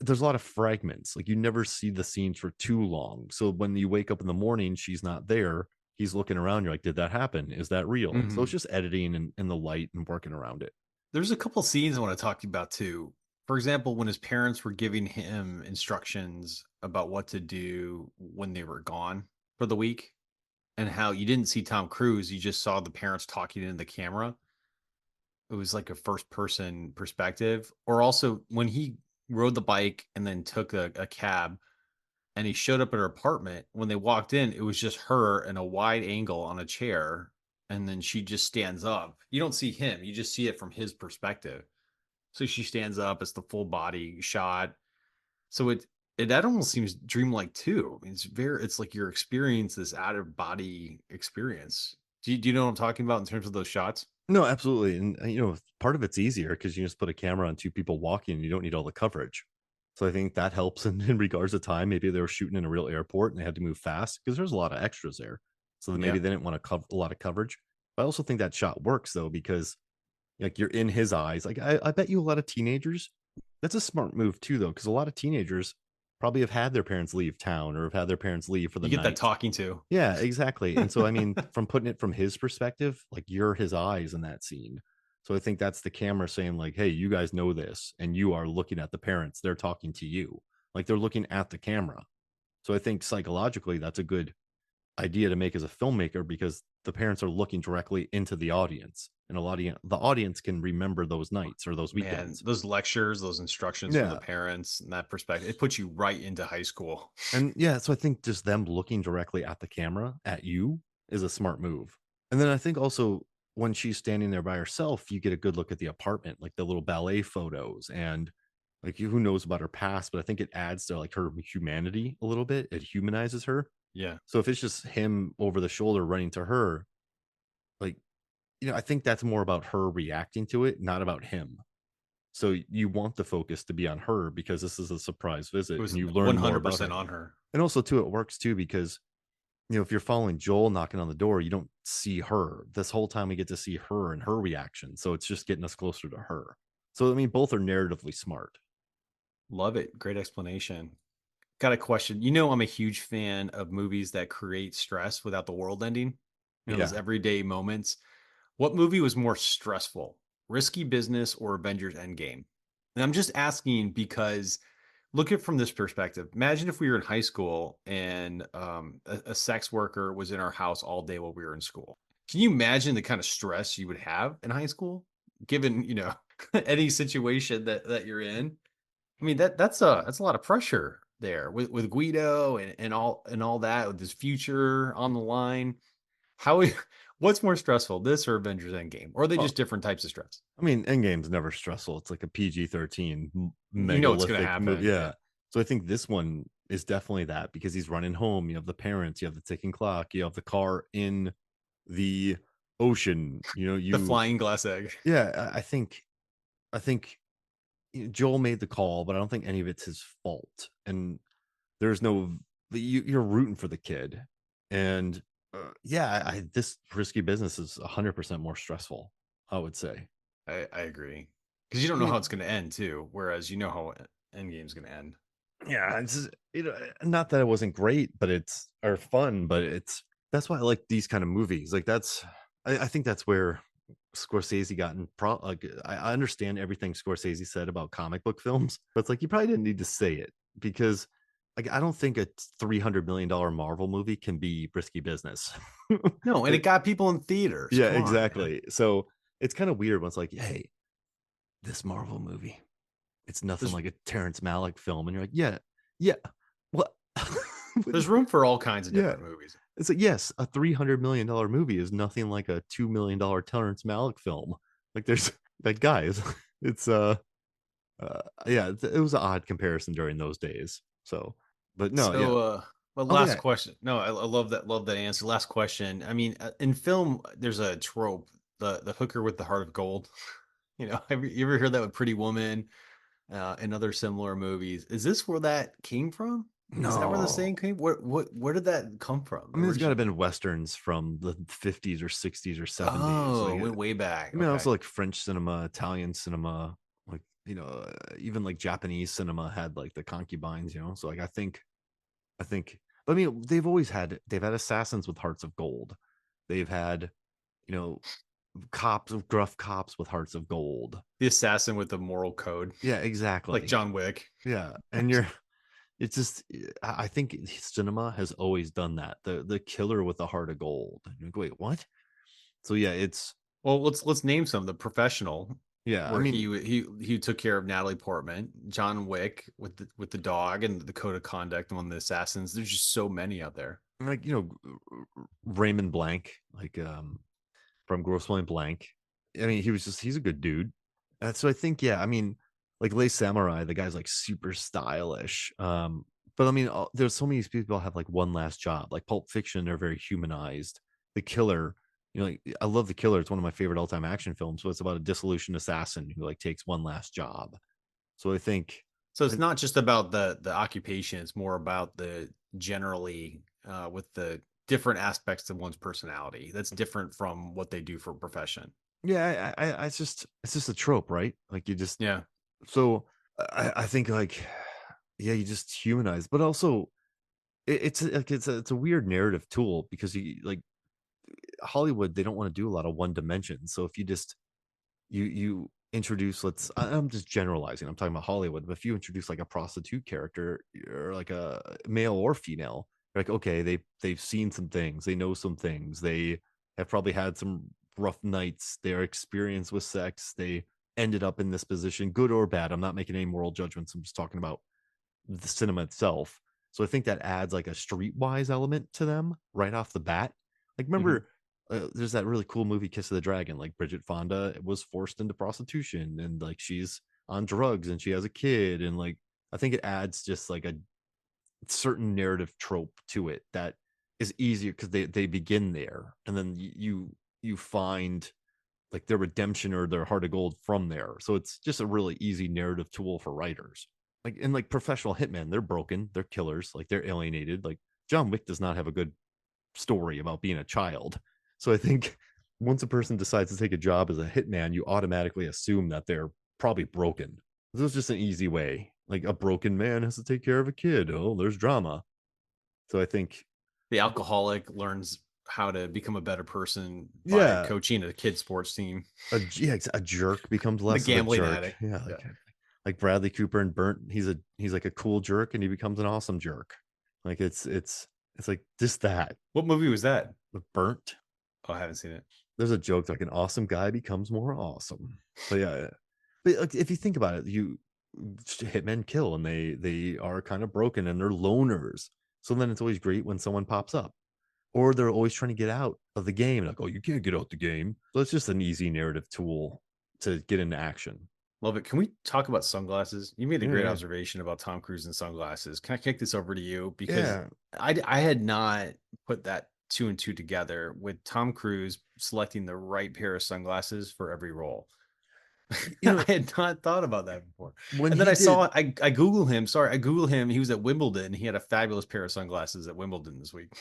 there's a lot of fragments. Like you never see the scenes for too long. So when you wake up in the morning, she's not there. He's looking around. You're like, did that happen? Is that real? So it's Mhm. just editing and the light and working around it. There's a couple scenes I want to talk to you about too. For example, when his parents were giving him instructions about what to do when they were gone for the week, and how you didn't see Tom Cruise, you just saw the parents talking into the camera. It was like a first person perspective. Or also when he rode the bike and then took a cab and he showed up at her apartment, when they walked in, it was just her in a wide angle on a chair. And then she just stands up. You don't see him, you just see it from his perspective. So she stands up, it's the full body shot. So it that almost seems dreamlike too. I mean, it's like your experience, this out of body experience. Do you know what I'm talking about in terms of those shots? No, absolutely. And, part of it's easier because you just put a camera on two people walking and you don't need all the coverage. So I think that helps in regards to time. Maybe they were shooting in a real airport and they had to move fast because there's a lot of extras there. So then maybe Yeah. they didn't want to cover a lot of coverage. I also think that shot works though, because like you're in his eyes. Like I bet you a lot of teenagers, that's a smart move too, though, because a lot of teenagers probably have had their parents leave town or have had their parents leave for the You get that night. talking to. Yeah, exactly. And so I mean, from putting it from his perspective, like you're his eyes in that scene. So I think that's the camera saying, like, hey, you guys know this, and you are looking at the parents. They're talking to you. Like they're looking at the camera. So I think psychologically that's a good idea to make as a filmmaker because the parents are looking directly into the audience, and the audience can remember those nights or those Man, weekends. those lectures, those instructions from the Yeah, parents and that perspective, it puts you right into high school. and yeah, so I think just them looking directly at the camera at you is a smart move. And then I think also when she's standing there by herself, you get a good look at the apartment, like the little ballet photos, and like who knows about her past, but I think it adds to like her humanity a little bit. It humanizes her. Yeah. So if it's just him over the shoulder running to her, like, I think that's more about her reacting to it, not about him. So you want the focus to be on her because this is a surprise It visit was and you learn more about 100% her. on her. And also too, it works too because if you're following Joel knocking on the door, you don't see her. This whole time we get to see her and her reaction. So it's just getting us closer to her. So I mean, both are narratively smart. Love it. Great explanation. Got a question. I'm a huge fan of movies that create stress without the world ending. Those Yeah. everyday moments. What movie was more stressful? Risky Business or Avengers Endgame? And I'm just asking because look at it from this perspective. Imagine if we were in high school and a sex worker was in our house all day while we were in school. Can you imagine the kind of stress you would have in high school, given any situation that you're in? I mean that's a lot of pressure there with Guido and all that with his future on the line. How what's more stressful, this or Avengers Endgame? Or are they Well, just different types of stress? I mean, Endgame's never stressful. It's like a PG-13 You know what's gonna megalithic movie. happen. Yeah. Yeah. So I think this one is definitely that because he's running home. You have the parents, you have the ticking clock, you have the car in the ocean. The flying glass egg. Yeah, I think Joel made the call, but I don't think any of it's his fault. And there's no, you're rooting for the kid. And yeah, this risky business is 100% more stressful, I would say. I agree. Because you don't I know mean, how it's gonna end too, whereas you know how Endgame's gonna end. yeah, it's just, not that it wasn't great, but it's or fun, but that's why I like these kind of movies. Like I think that's where Scorsese got in like I understand everything Scorsese said about comic book films, but it's like you probably didn't need to say it because like I don't think a $300 million Marvel movie can be risky business. No, and it It- got people in theaters. yeah, Come on, man. exactly. So it's kind of weird when it's like, hey, this Marvel movie, it's nothing There's like a Terrence Malick film, and you're like, yeah, yeah, what? there's room for all kinds of Yeah. different movies. It's like, yes, a $300 million movie is nothing like a $2 million Terrence Malick film. Like there's like guys, it's yeah, it was an odd comparison during those days. So, but no, yeah. So, but Oh last yeah. question. No, I love that answer. Last question. I mean, in film, there's a trope, the hooker with the heart of gold. You ever heard that with Pretty Woman, and other similar movies? Is this where that came from? Is that where the No. saying came? Where did that come from I mean, there's got to have originally? been westerns from the 50s or 60s or 70s. Oh, Like, it went way back. I mean, Okay. also like French cinema, Italian cinema, like, even like Japanese cinema had like the concubines, so like I think I mean they've had assassins with hearts of gold. They've had, you know, gruff cops with hearts of gold. The assassin with the moral code, Yeah, like exactly. John Wick. Yeah. And it's just I think cinema has always done that. The killer with the heart of gold. And you're like, wait, what? So yeah, it's Well, let's name some. The Professional, yeah, I where mean, he took care of Natalie Portman. John Wick with the dog and the code of conduct on the assassins. There's just so many out there. like, Raymond Blank, like from Gross Point Blank. I mean, he's a good dude. So I think, yeah, I mean, like Les Samurai, the guy's like super stylish. But I mean, there's so many people have like one last job. Like Pulp Fiction, they're very humanized. The Killer, like I love The Killer. It's one of my favorite all-time action films. So it's about a disillusioned assassin who like takes one last job. So I think, So it's uh, not just about the occupation. It's more about the generally with the different aspects of one's personality. That's different from what they do for a profession. yeah, it's just a trope, right? Like you just Yeah. so I think like yeah, you just humanize, but also it's a weird narrative tool because you like Hollywood, they don't want to do a lot of one dimension. So if you just you introduce I'm just generalizing. I'm talking about Hollywood, but if you introduce like a prostitute character or like a male or female, you're like, okay, they've seen some things, they know some things, they have probably had some rough nights, their experience with sex, they ended up in this position, good or bad. I'm not making any moral judgments. I'm just talking about the cinema itself. So I think that adds like a streetwise element to them right off the bat. Like, Hmm. remember, there's that really cool movie Kiss of the Dragon. Like Bridget Fonda was forced into prostitution, and like she's on drugs, and she has a kid, and like I think it adds just like a certain narrative trope to it that is easier because they begin there, and then you find like their redemption or their heart of gold from there. So it's just a really easy narrative tool for writers. Like in like professional hitmen, they're broken, they're killers, like they're alienated. Like John Wick does not have a good story about being a child. So I think once a person decides to take a job as a hitman, you automatically assume that they're probably broken. This is just an easy way. Like a broken man has to take care of a kid. Oh, there's drama. So I think, The alcoholic learns how to become a better person by yeah, coaching a kid sports team. yeah, a jerk becomes The less of a gambling jerk. addict. Yeah, Yeah. like Bradley Cooper and Burnt. He's like a cool jerk, and he becomes an awesome jerk. Like it's like just that What movie was that? with Burnt. Oh, I haven't seen it. There's a joke like an awesome guy becomes more awesome. But yeah, but like, if you think about it, you hitmen kill, and they are kind of broken, and they're loners. So then it's always great when someone pops up, or they're always trying to get out of the game. Like, oh, you can't get out the game. So it's just an easy narrative tool to get into action. Love it. Can we talk about sunglasses? You made a Yeah, great yeah, observation about Tom Cruise and sunglasses. Can I kick this over to you? Because yeah. I had not put that two and two together with Tom Cruise selecting the right pair of sunglasses for every role. You I know, had not thought about that before. when And then he I did, saw I Google him. Sorry, I Google him. He was at Wimbledon. He had a fabulous pair of sunglasses at Wimbledon this week.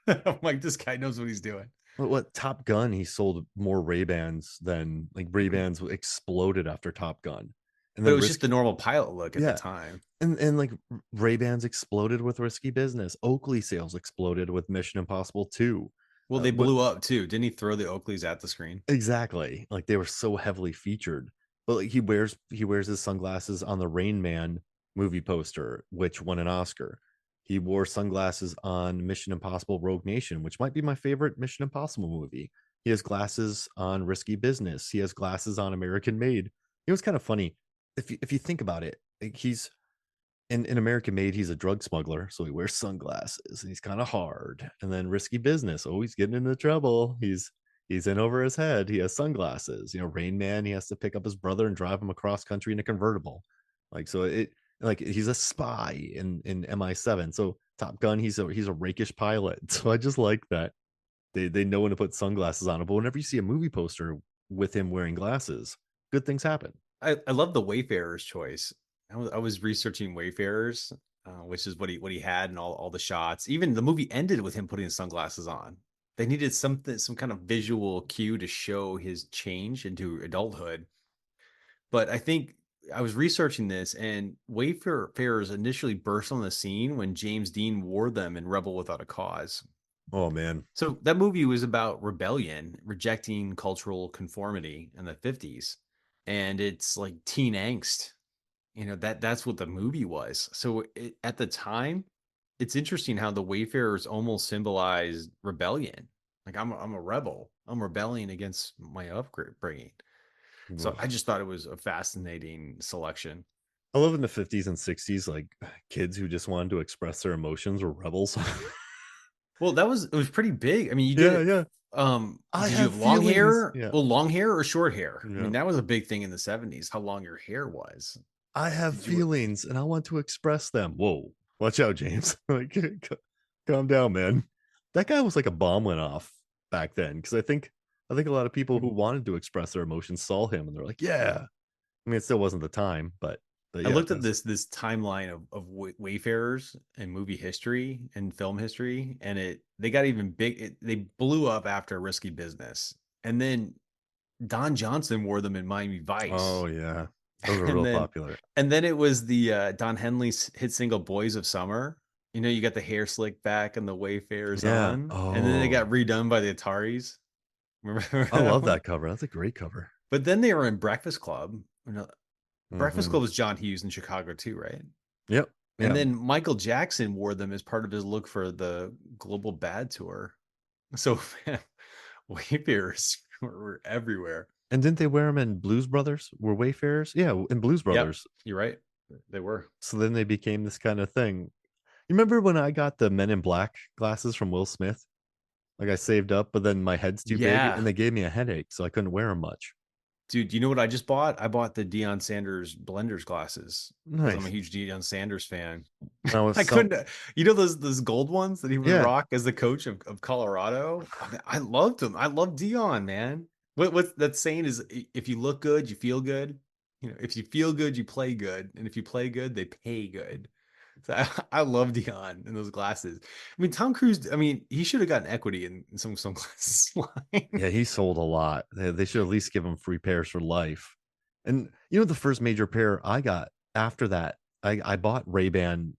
I'm like, this guy knows what he's doing. what Top Gun, he sold more Ray Bans than like Ray Bans exploded after Top Gun, and But it then was just Risk, the normal pilot look at the yeah, time. and like Ray Bans exploded with Risky Business. Oakley sales exploded with Mission Impossible 2. Well, they But blew up too. Didn't he throw the Oakleys at the screen? exactly, like they were so heavily featured. But like he wears his sunglasses on the Rain Man movie poster, which won an Oscar. He wore sunglasses on Mission Impossible Rogue Nation, which might be my favorite Mission Impossible movie. He has glasses on Risky Business. He has glasses on American Made. It was kind of funny if you think about it. Like he's in American Made, he's a drug smuggler, so he wears sunglasses and he's kind of hard. And then Risky Business, oh, he's getting into trouble. He's in over his head. He has sunglasses. You know, Rain Man, he has to pick up his brother and drive him across country in a convertible. Like so, it like he's a spy in MI7. So Top Gun, he's a rakish pilot. So I just like that they know when to put sunglasses on him. But whenever you see a movie poster with him wearing glasses, good things happen. I love the Wayfarer's choice. I was researching Wayfarers, which is what he had and all the shots. Even the movie ended with him putting sunglasses on. They needed something, some kind of visual cue to show his change into adulthood. But I think I was researching this, and Wayfarers initially burst on the scene when James Dean wore them in Rebel Without a Cause. Oh man. So that movie was about rebellion, rejecting cultural conformity in the 50s. And it's like teen angst. That's what the movie was. So at the time, it's interesting how the Wayfarers almost symbolized rebellion. Like I'm a rebel. I'm rebelling against my upbringing. So I just thought it was a fascinating selection. I love in the 50s and 60s, like kids who just wanted to express their emotions were rebels. Well, it was pretty big. I mean, you Yeah, did yeah. I did you have have long feelings. hair? Yeah. Well, long hair or short hair? I mean, Yeah. that was a big thing in the 70s, how long your hair was. I have Did you feelings and I want to express them. Whoa. Watch out, James. Like calm down, man. That guy was like a bomb went off back then. Cause I think a lot of people who wanted to express their emotions saw him and they're like, yeah. I mean, it still wasn't the time, but I yeah, looked at this timeline of Wayfarers and movie history and film history, and they got even big. They blew up after Risky Business, and then Don Johnson wore them in Miami oh Vice, yeah. Those are and real then popular. and then it was the Don Henley's hit single "Boys of Summer." You got the hair slicked back and the Wayfarers Yeah. on, and then they got Oh, redone by the Ataris. Remember I that love one? that cover. That's a great cover. But then they were in Breakfast Club. Breakfast Hmm. Club was John Hughes in Chicago too, right? Yep. And Yeah. then Michael Jackson wore them as part of his look for the Global Bad Tour. So Wayfarers were everywhere. And didn't they wear them in Blues Brothers? Were Wayfarers? Yeah, in Blues Yep, Brothers. you're right. They were. So then they became this kind of thing. You remember when I got the Men in Black glasses from Will Smith? Like I saved up, but then my head's too big and Yeah. they gave me a headache, so I couldn't wear them much. Dude, you know what I just bought? I bought the Deion Sanders blenders glasses because I'm a Nice. huge Deion Sanders fan. Now with I some, couldn't, those gold ones that he would yeah, rock as the coach of Colorado. I loved them. I love Deion, man. What that saying is, if you look good, you feel good. If you feel good, you play good, and if you play good, they pay good. So I love Deion and those glasses. I mean, Tom Cruise. I mean, he should have gotten equity in some glasses line. yeah, he sold a lot. They should at least give him free pairs for life. And the first major pair I got after that I bought Ray-Ban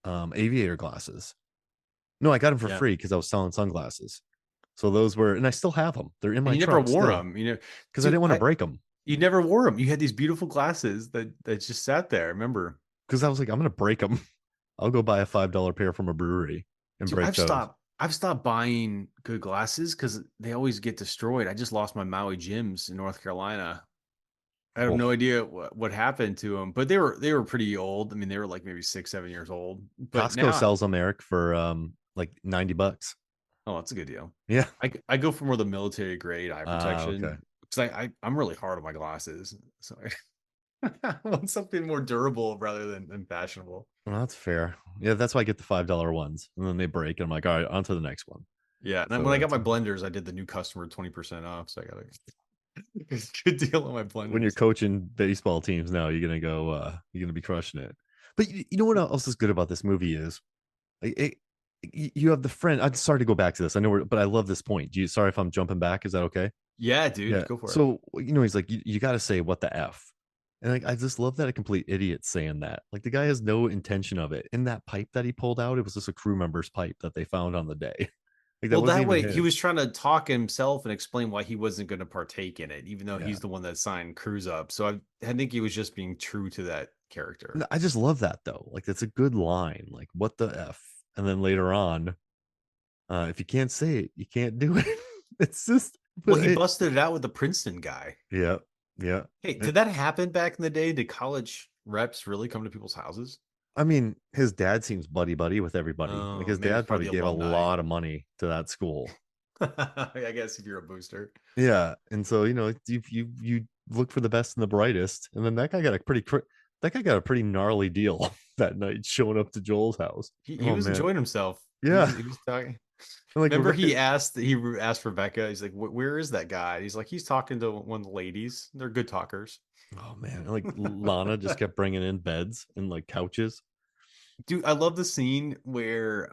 aviator glasses. No, I got them for Yeah. free because I was selling sunglasses. So those were, and I still have them. They're in And my you never truck wore still them, because I dude, didn't want to break them. you never wore them. You had these beautiful glasses that just sat there, remember? Because I was like, I'm gonna break them. I'll go buy a $5 pair from a brewery and Dude, break those. I've stopped buying good glasses because they always get destroyed. I just lost my Maui Jims in North Carolina. I have Oh, no idea what happened to them, but they were pretty old. I mean, they were like maybe 6, 7 years old. But Costco now, sells them, Eric, for like $90. oh, that's a good deal. Yeah. I go for more the military grade eye Okay. protection because I'm really hard on my glasses, so I want something more durable rather than fashionable. Well, that's fair. Yeah, that's why I get the $5 ones, and then they break, and I'm like, all right, on to the next one. Yeah, and then So when I got that's my blenders, I did the new customer 20% off. So I got a good deal on my when you're blenders. coaching baseball teams now, you're gonna go, you're gonna be crushing it. But you know what else is good about this movie is you have the friend. I'm sorry to go back to this. I know, but I love this point. Do you? Sorry if I'm jumping back. Is that okay? Yeah, dude, Yeah. go for it. So he's like, you got to say what the f, and like I just love that a complete idiot saying that. Like the guy has no intention of it. In that pipe that he pulled out, it was just a crew member's pipe that they found on the day. Like that Well, wasn't that even way he his. was trying to talk himself and explain why he wasn't going to partake in it, even though Yeah. he's the one that signed Cruz up. So I think he was just being true to that character. I just love that though. Like that's a good line. Like what the f, and then later on, if you can't say it, you can't do it. It's just, Well, but he it, busted it out with the Princeton guy. yeah, yeah. Hey, did that happen back in the day? Did college reps really come to people's houses? I mean, his dad seems buddy buddy with everybody. Like Oh, his maybe it's dad part of probably the gave a alumni. lot of money to that school. I guess if you're a booster. Yeah, and so you look for the best and the brightest, and then that guy got a pretty gnarly deal that night, showing up to Joel's house. He Oh was man, enjoying himself. yeah, He was talking. and like Remember Rebecca. he asked Rebecca, he's like, Where is that guy?" He's like, "He's talking to one of the ladies. They're good talkers." Oh man, and like Lana just kept bringing in beds and like couches. Dude, I love the scene where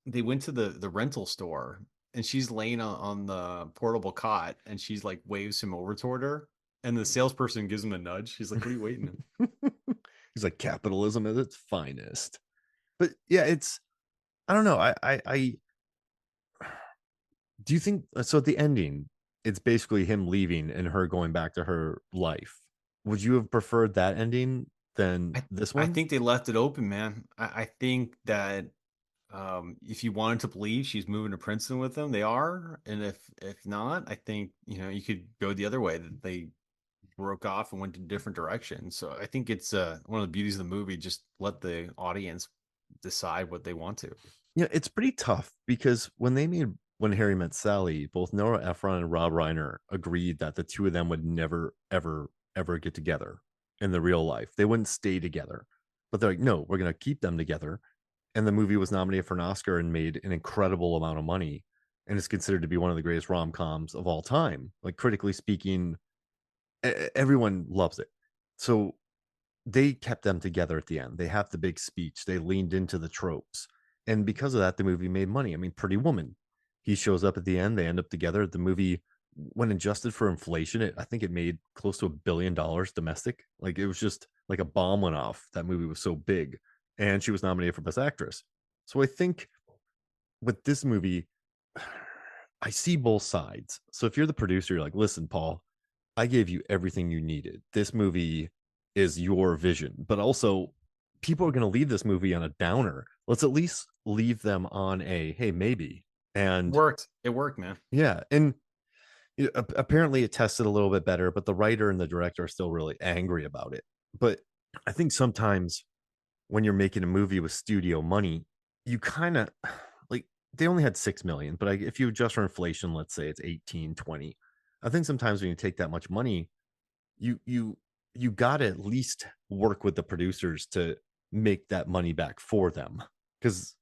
they went to the rental store and she's laying on the portable cot and she's like waves him over toward her and the salesperson gives him a nudge. He's like, "What are you waiting?" He's like capitalism at its finest. But yeah, it's I don't know. I do you think so at the ending, it's basically him leaving and her going back to her life. Would you have preferred that ending than I this I one? think they left it open, man. I think that if you wanted to believe she's moving to Princeton with them, they are. And if not, I think, you could go the other way that they broke off and went in different directions. So I think it's one of the beauties of the movie, just let the audience decide what they want to. Yeah, it's pretty tough because when Harry Met Sally, both Nora Ephron and Rob Reiner agreed that the two of them would never, ever, ever get together in the real life. They wouldn't stay together. But they're like, no, we're gonna keep them together. And the movie was nominated for an Oscar and made an incredible amount of money and is considered to be one of the greatest rom-coms of all time. Like critically speaking, everyone loves it. So they kept them together at the end. They have the big speech. They leaned into the tropes. And because of that, the movie made money. I mean, Pretty Woman, he shows up at the end. They end up together. The movie, when adjusted for inflation, I think it made close to $1 billion domestic. Like it was just like a bomb went off. That movie was so big. And she was nominated for Best Actress. So I think with this movie, I see both sides. So if you're the producer, you're like, listen, Paul, I gave you everything you needed. This movie is your vision, but also people are going to leave this movie on a downer. Let's at least leave them on a hey, maybe. And Worked. It worked, man. yeah, and apparently it tested a little bit better, but the writer and the director are still really angry about it. But I think sometimes when you're making a movie with studio money, you kind of like they only had 6 million, but if you adjust for inflation, let's say it's 18, 20. I think sometimes when you take that much money, you you you got to at least work with the producers to make that money back for them because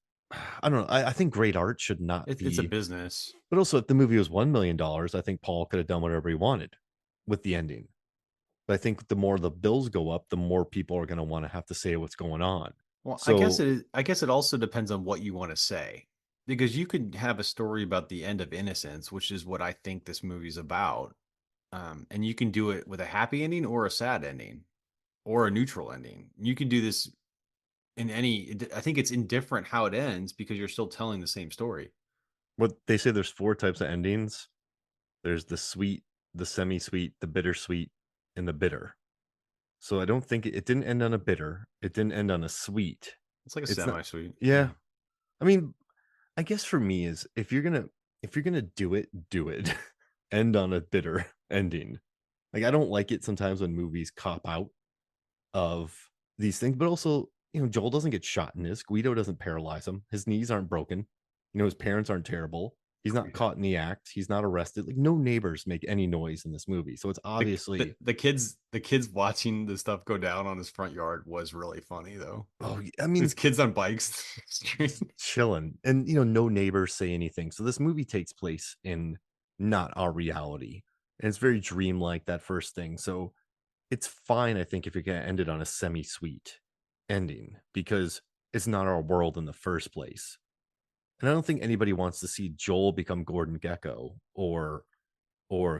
I don't know. I think great art should not It's a be, business. but also if the movie was $1 million, I think Paul could have done whatever he wanted with the ending. But I think the more the bills go up, the more people are going to want to have to say what's going on. Well, So I guess it also depends on what you want to say. Because you could have a story about the end of innocence, which is what I think this movie's about. And you can do it with a happy ending or a sad ending or a neutral ending. You can do this I think it's indifferent how it ends because you're still telling the same story. What they say, there's 4 types of endings. There's the sweet, the semi-sweet, the bittersweet, and the bitter. So I don't think it didn't end on a bitter. It didn't end on a sweet. It's like a It's not. semi-sweet. Yeah. Yeah. I mean, I guess for me is if you're gonna do it, do it. End on a bitter ending. Like I don't like it sometimes when movies cop out of these things, but also, Joel doesn't get shot in this. Guido doesn't paralyze him. His knees aren't broken. His parents aren't terrible. He's not Yeah. caught in the act. He's not arrested. Like no neighbors make any noise in this movie. So it's obviously, The kids watching the stuff go down on his front yard was really funny though. oh, I mean, These kids on bikes. just chilling. And no neighbors say anything. So this movie takes place in not our reality. And it's very dreamlike, that first thing. So it's fine, I think, if you're gonna end it on a semi-sweet ending because it's not our world in the first place. And I don't think anybody wants to see Joel become Gordon Gekko or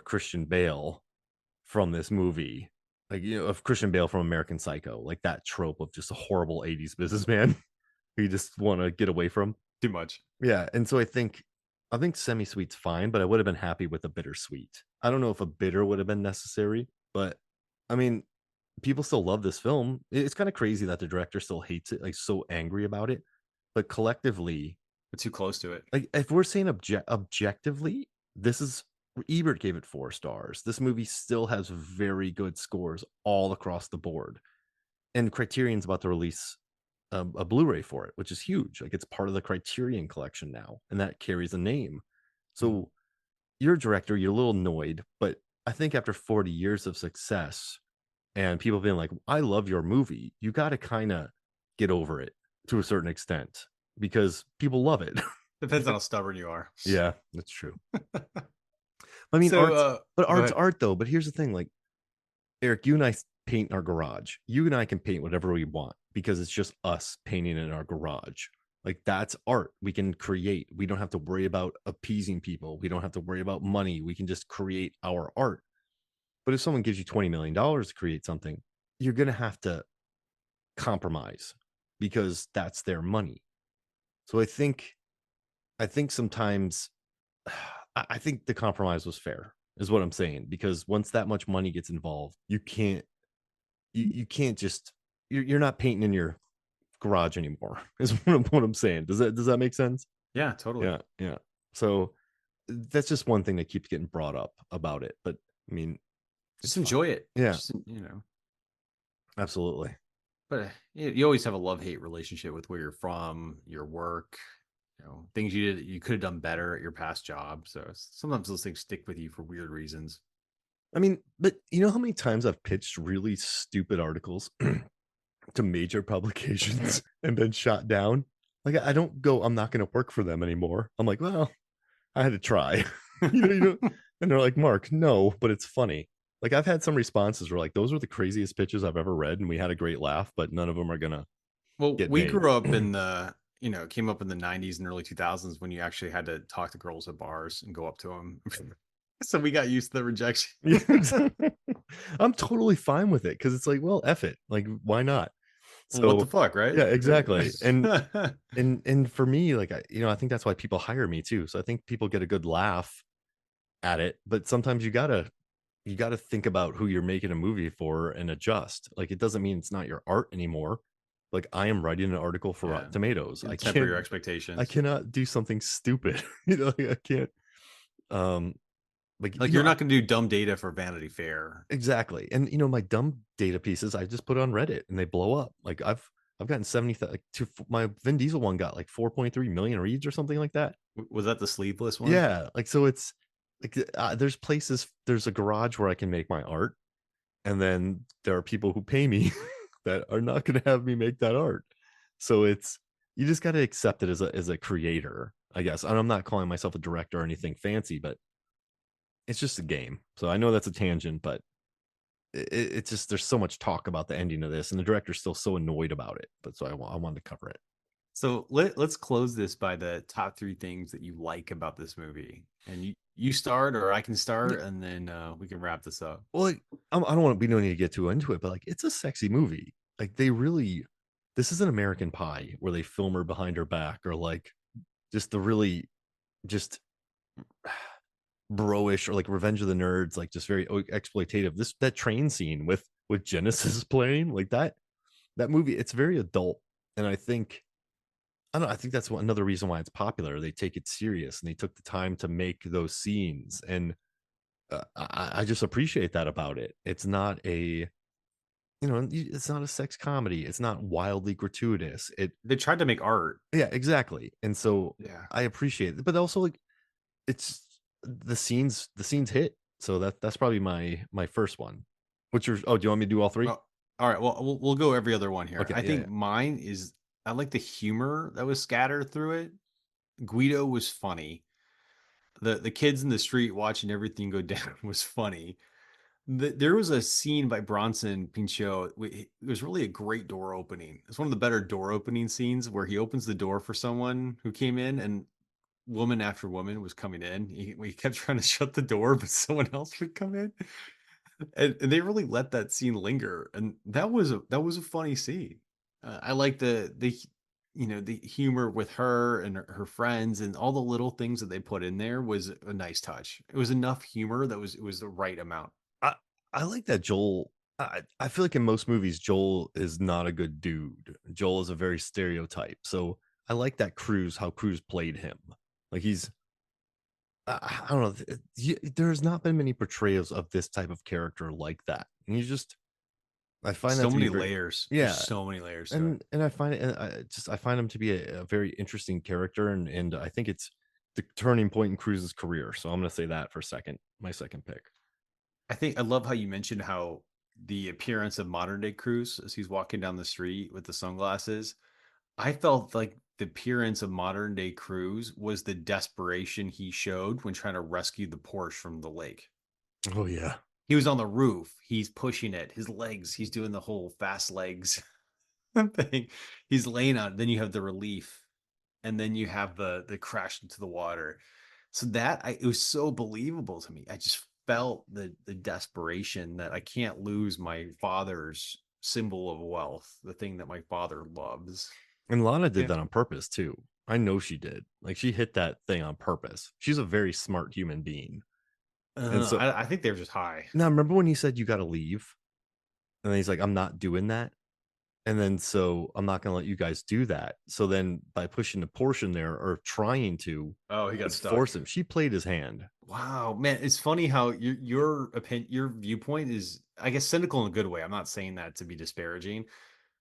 Christian Bale from this movie. Like, of Christian Bale from American Psycho, like that trope of just a horrible 80s businessman who you just want to get away from. Too much. Yeah. And so I think semi-sweet's fine, but I would have been happy with a bittersweet. I don't know if a bitter would have been necessary, but I mean, people still love this film. It's kind of crazy that the director still hates it, like so angry about it. But collectively, We're too close to it. like if we're saying objectively, this is Ebert gave it 4 stars. This movie still has very good scores all across the board. And Criterion's about to release a Blu-ray for it, which is huge. Like it's part of the Criterion collection now, and that carries a name. Mhm. So you're a director, you're a little annoyed, but I think after 40 years of success and people being like, I love your movie, you got to kind of get over it to a certain extent because people love it. Depends on how stubborn you are. Yeah, that's true. I mean, So, go art's ahead. art though. But here's the thing, like Eric, you and I paint in our garage. You and I can paint whatever we want because it's just us painting in our garage. Like that's art. We can create. We don't have to worry about appeasing people. We don't have to worry about money. We can just create our art. But if someone gives you $20 million to create something, you're gonna have to compromise because that's their money. So I think sometimes I think the compromise was fair, is what I'm saying. Because once that much money gets involved, you can't just you're not painting in your garage anymore, is what I'm saying. Does that make sense? Yeah, totally. Yeah, yeah. So that's just one thing that keeps getting brought up about it. But I mean, Just it's fine. enjoy it. Yeah, Just, absolutely. but you always have a love-hate relationship with where you're from, your work, things you could have done better at your past job. So sometimes those things stick with you for weird reasons. I mean, but you know how many times I've pitched really stupid articles to major publications and been shot down? Like I don't go, I'm not going to work for them anymore. I'm like, well, I had to try. And they're like, Mark, no, but it's funny. Like I've had some responses where like those were the craziest pitches I've ever read, and we had a great laugh, but none of them are gonna Well, get we made. grew up in came up in the 90s and early 2000s when you actually had to talk to girls at bars and go up to them. So we got used to the rejection. Yeah, I'm totally fine with it because it's like, well, F it. Like, why not? What the So fuck, right? yeah, exactly. And for me, like I think that's why people hire me too. So I think people get a good laugh at it, but sometimes you gotta think about who you're making a movie for and adjust. Like it doesn't mean it's not your art anymore. Like I am writing an article for Yeah. Rotten Tomatoes. You I temper can't your I expectations. cannot do something stupid. Like, I can't um like Like you're not going to do dumb data for Vanity Fair. exactly. And my dumb data pieces I just put on Reddit and they blow up. Like I've gotten 70 like my Vin Diesel one got like 4.3 million reads or something like that. Was that the sleeveless one? Yeah, like so it's like there's a garage where I can make my art, and then there are people who pay me that are not going to have me make that art. So you just got to accept it as a creator, I guess. And I'm not calling myself a director or anything fancy, but it's just a game. So I know that's a tangent, but it's just there's so much talk about the ending of this, and the director's still so annoyed about it. But so I wanted to cover it. So let's close this by the top three things that you like about this movie. And you start or I can Yeah. start and then we can wrap this up. Well, like, I don't want to. We don't need to get too into it, but like it's a sexy movie. Like they really. this is an American Pie where they film her behind her back, or like just the really just bro-ish, or like Revenge of the Nerds, like just very exploitative. This that train scene with Genesis playing like that movie, it's very adult, and I think I don't know, I think that's another reason why it's popular. They take it serious and they took the time to make those scenes, and I just appreciate that about it. It's not a it's not a sex comedy. It's not wildly gratuitous. It They tried to make art. Yeah, exactly. And so Yeah. I appreciate it, but also like it's the scenes hit. So that's probably my first one. What's your Oh, do you want me to do all three? Well, all right. Well, we'll go every other one here. Okay, I yeah, yeah. think mine is I like the humor that was scattered through it. Guido was funny. The kids in the street watching everything go down was funny. There was a scene by Bronson Pinchot. It was really a great door opening. It's one of the better door opening scenes where he opens the door for someone who came in, and woman after woman was coming in. He kept trying to shut the door, but someone else would come in, and they really let that scene linger. And that was a funny scene. I like the humor with her and her friends, and all the little things that they put in there was a nice touch. It was enough humor that it was the right amount. I I like that Joel. I feel like in most movies, Joel is not a good dude. Joel is a very stereotype. So I like that how Cruz played him. Like I don't know. There's not been many portrayals of this type of character like that. And I find that So to be many very, layers. There's yeah. so many layers to it. And I find it, I find him to be a very interesting character. And I think it's the turning point in Cruz's career. So I'm going to say that for second, my second pick. I love how you mentioned how the appearance of modern day Cruz as he's walking down the street with the sunglasses. I felt like the appearance of modern day Cruz was the desperation he showed when trying to rescue the Porsche from the lake. Oh, yeah. He was on the roof. He's pushing it. His legs. He's doing the whole fast legs thing. He's laying on it. Then you have the relief, and then you have the crash into the water. So it was so believable to me. I just felt the desperation that I can't lose my father's symbol of wealth, the thing that my father loves. And Lana did Yeah. that on purpose too. I know she did. Like she hit that thing on purpose. She's a very smart human being. And so I think they're just high. now remember when he said you got to leave? And then he's like, I'm not doing that. And then so I'm not going to let you guys do that. So then by pushing the portion there, or trying to Oh, he got would stuck. force him, she played his hand. Wow, man, it's funny how your opinion, your viewpoint is, I guess, cynical in a good way. I'm not saying that to be disparaging,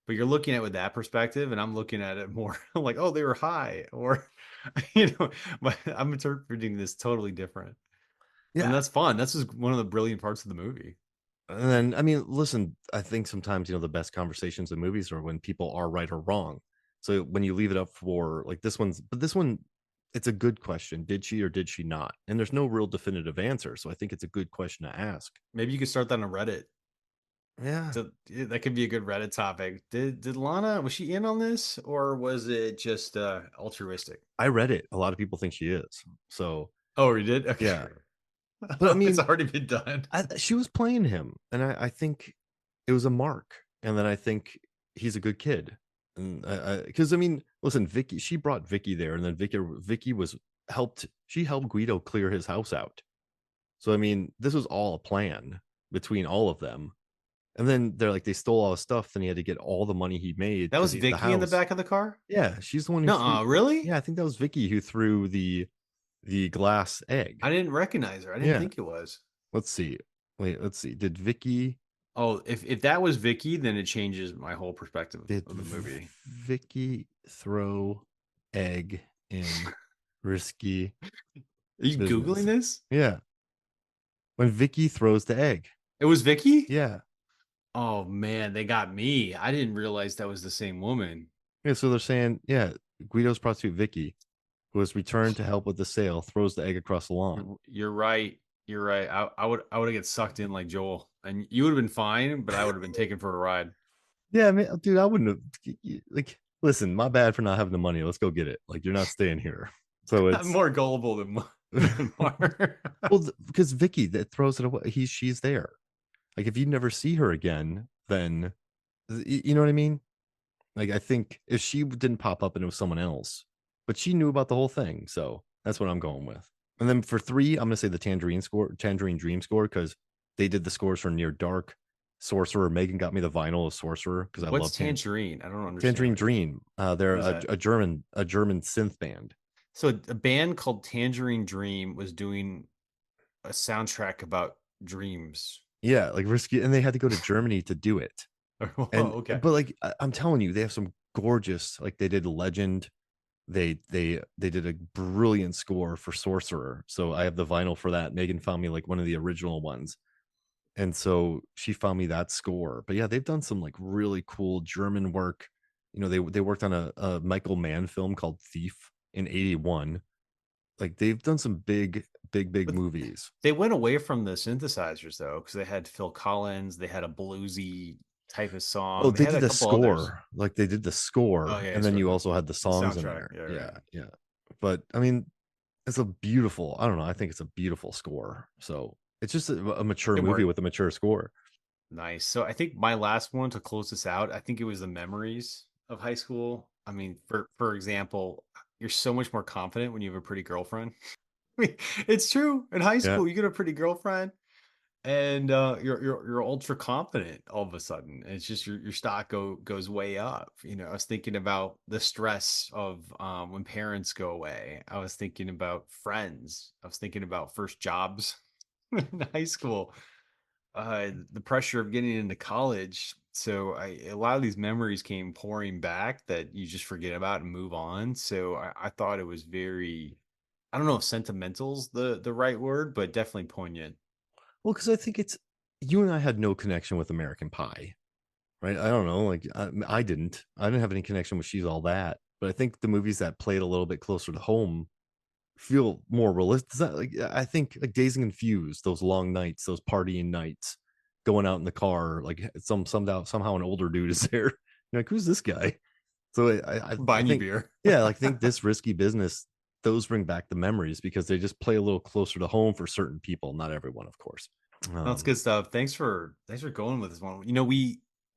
but you're looking at it with that perspective, and I'm looking at it more like, oh, they were high, or but I'm interpreting this totally different, and Yeah. that's fun. That's just one of the brilliant parts of the movie. And then, I mean, listen, I think sometimes, the best conversations in movies are when people are right or wrong. So when you leave it up for like this one, it's a good question. Did she or did she not? And there's no real definitive answer. So I think it's a good question to ask. Maybe you could start that on Reddit. Yeah. So yeah, that could be a good Reddit topic. Did Lana, was she in on this, or was it just altruistic? I read it. A lot of people think she is. So Oh, you did? Okay. yeah. But I It's mean, already been done. she was playing him. And I think it was a mark. And then I think he's a good kid. And because I mean, listen, she brought Vicky there, and then Vicky she helped Guido clear his house out. So I mean, this was all a plan between all of them. And then they stole all his stuff. Then he had to get all the money he made That because was the Vicky in the house. back of the car? Yeah, she's the one who threw. Nuh-uh, really? Yeah, I think that was Vicky who threw the glass egg. I didn't recognize her. I didn't Yeah. think it was. Let's see. Wait, let's see. Did Vicky Oh, if that was Vicky, then it changes my whole perspective did of the movie. Vicky throw egg in risky Are you business? Googling this? Yeah. When Vicky throws the egg. It was Vicky? Yeah. Oh man, they got me. I didn't realize that was the same woman. Yeah. So they're saying, yeah, Guido's prostitute Vicky, who has returned to help with the sale, throws the egg across the lawn. You're right. You're right. I would get sucked in like Joel, and you would have been fine, but I would have been taken for a ride. Yeah, I mean, dude, I wouldn't have like listen, my bad for not having the money. Let's go get it. Like you're not staying here. So I'm it's more gullible than Mark. well, because Vicky that throws it away, she's there. Like if you never see her again, then you know what I mean? Like, I think if she didn't pop up and it was someone else, but she knew about the whole thing, so that's what I'm going with. And then for 3, I'm gonna say the Tangerine Dream score because they did the scores for Near Dark, Sorcerer. Megan got me the vinyl of Sorcerer because I What's love Tangerine? I don't understand Tangerine what you're Dream. They're what is that? A German synth band. So a band called Tangerine Dream was doing a soundtrack about dreams. Yeah, like Risky, and they had to go to Germany to do it. Oh, And okay. but, like, I'm telling you, they have some gorgeous, like, they did Legend. They did a brilliant score for Sorcerer, so I have the vinyl for that. Megan found me, like, one of the original ones, and so she found me that score. But, yeah, they've done some, like, really cool German work. They worked on a Michael Mann film called Thief in '81. Like, they've done some big But movies. they went away from the synthesizers though, because they had Phil Collins, they had a bluesy type of Oh, song. They they had did a the couple others. score. Like, they did the Oh score, yeah, and then sort you of also had the the songs in soundtrack. there. Yeah, Yeah, right. yeah. But, I mean, it's a beautiful, I don't know, I think it's a beautiful score. So, it's just a mature It movie worked. with a mature score. Nice. So I think my last one to close this out, I think it was the memories of high school. I mean, for example, you're so much more confident when you have a pretty girlfriend. I mean, it's true. In high Yeah. school, you get a pretty girlfriend, and you're ultra confident all of a sudden. And it's just your stock goes way up. I was thinking about the stress of when parents go away. I was thinking about friends. I was thinking about first jobs in high school, the pressure of getting into college. So a lot of these memories came pouring back that you just forget about and move on. So I thought it was very, I don't know if sentimental's the right word, but definitely poignant. Well, because I think it's you and I had no connection with American Pie, right? I don't know, like, I didn't. I didn't have any connection with She's All That, but I think the movies that played a little bit closer to home feel more realistic. Like, I think, like, Dazed and Confused, those long nights, those partying nights, going out in the car, like, somehow an older dude is there. You're like, "Who's this guy?" So I Buying you think, beer. yeah, like, I think this Risky Business, those bring back the memories because they just play a little closer to home for certain people, not everyone, of course. That's Um, good stuff. Thanks for going with this one.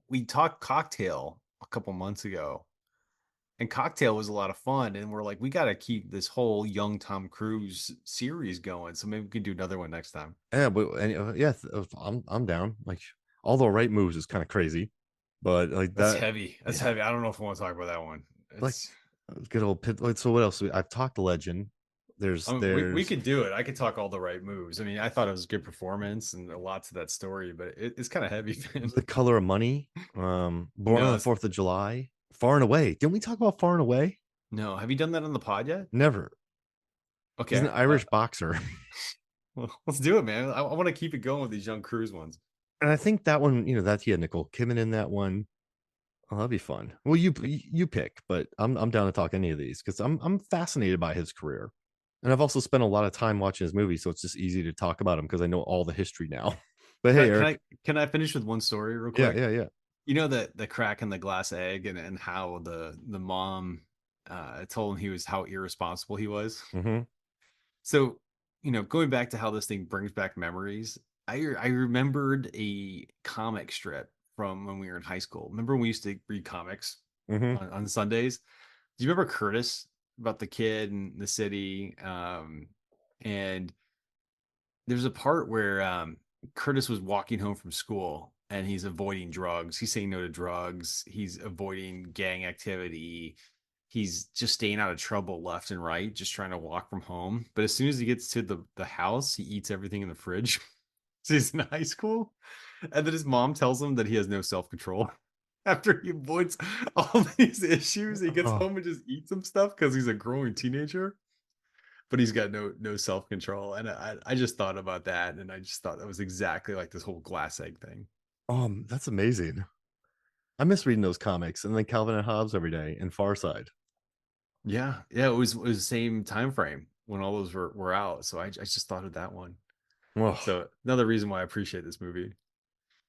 We talked Cocktail a couple months ago, and Cocktail was a lot of fun. And we're like, we got to keep this whole young Tom Cruise series going. So maybe we can do another one next time. yeah, but yeah, I'm down. Like, all the right moves is kinda crazy, but, like, That's that heavy. That's yeah, heavy. I don't know if I want to talk about that one. like, It's good old Pit like, so what else? I've talked Legend. I mean, we There's could do it. I could talk all the right moves. I mean, I thought it was a good performance and a lot to that story, but it's kind of heavy, man. The Color of Money, Born No, on the that's 4th of July, Far and Away. Didn't we talk about Far and Away? no. Have you done that on the pod yet? Never. He's an Okay. Irish boxer, Well, let's do it, man. I want to keep it going with these young cruise ones. and I think that one, that he had Nicole Kidman in that one. Oh, that'd be fun. Well, you pick, but I'm down to talk any of these because I'm fascinated by his career, and I've also spent a lot of time watching his movies, so it's just easy to talk about him because I know all the history now. But Can hey, I, can Eric, I can I finish with one story real yeah, quick? yeah, yeah. You know the crack in the glass egg and how the mom told him how irresponsible he was. Hmm. So, going back to how this thing brings back memories, I remembered a comic strip from when we were in high school. Remember when we used to read comics Hmm. on Sundays? Do you remember Curtis, about the kid in the city? And there's a part where Curtis was walking home from school and he's avoiding drugs. He's saying no to drugs. He's avoiding gang activity. He's just staying out of trouble left and right, just trying to walk from home. But as soon as he gets to the house, he eats everything in the fridge. So he's in high school. And then his mom tells him that he has no self control. After he avoids all these issues, he gets Oh, home and just eats some stuff because he's a growing teenager, but he's got no self control. And I just thought about that, and I just thought that was exactly like this whole glass egg thing. that's amazing. I miss reading those comics and then Calvin and Hobbes every day and Far Side. Yeah, yeah, it was the same time frame when all those were out. So I just thought of that one. Oh, So another reason why I appreciate this movie.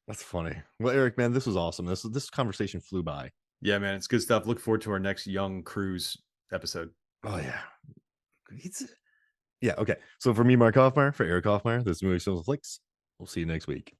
that's funny. Well, Eric, man, this was awesome. This conversation flew by. Yeah, man, it's good stuff. Look forward to our next Young Cruise episode. Oh yeah. He's Yeah, okay. So for me, Mark Hoffmeyer, for Eric Hoffmeyer, this is Movie Films and Flicks. We'll see you next week.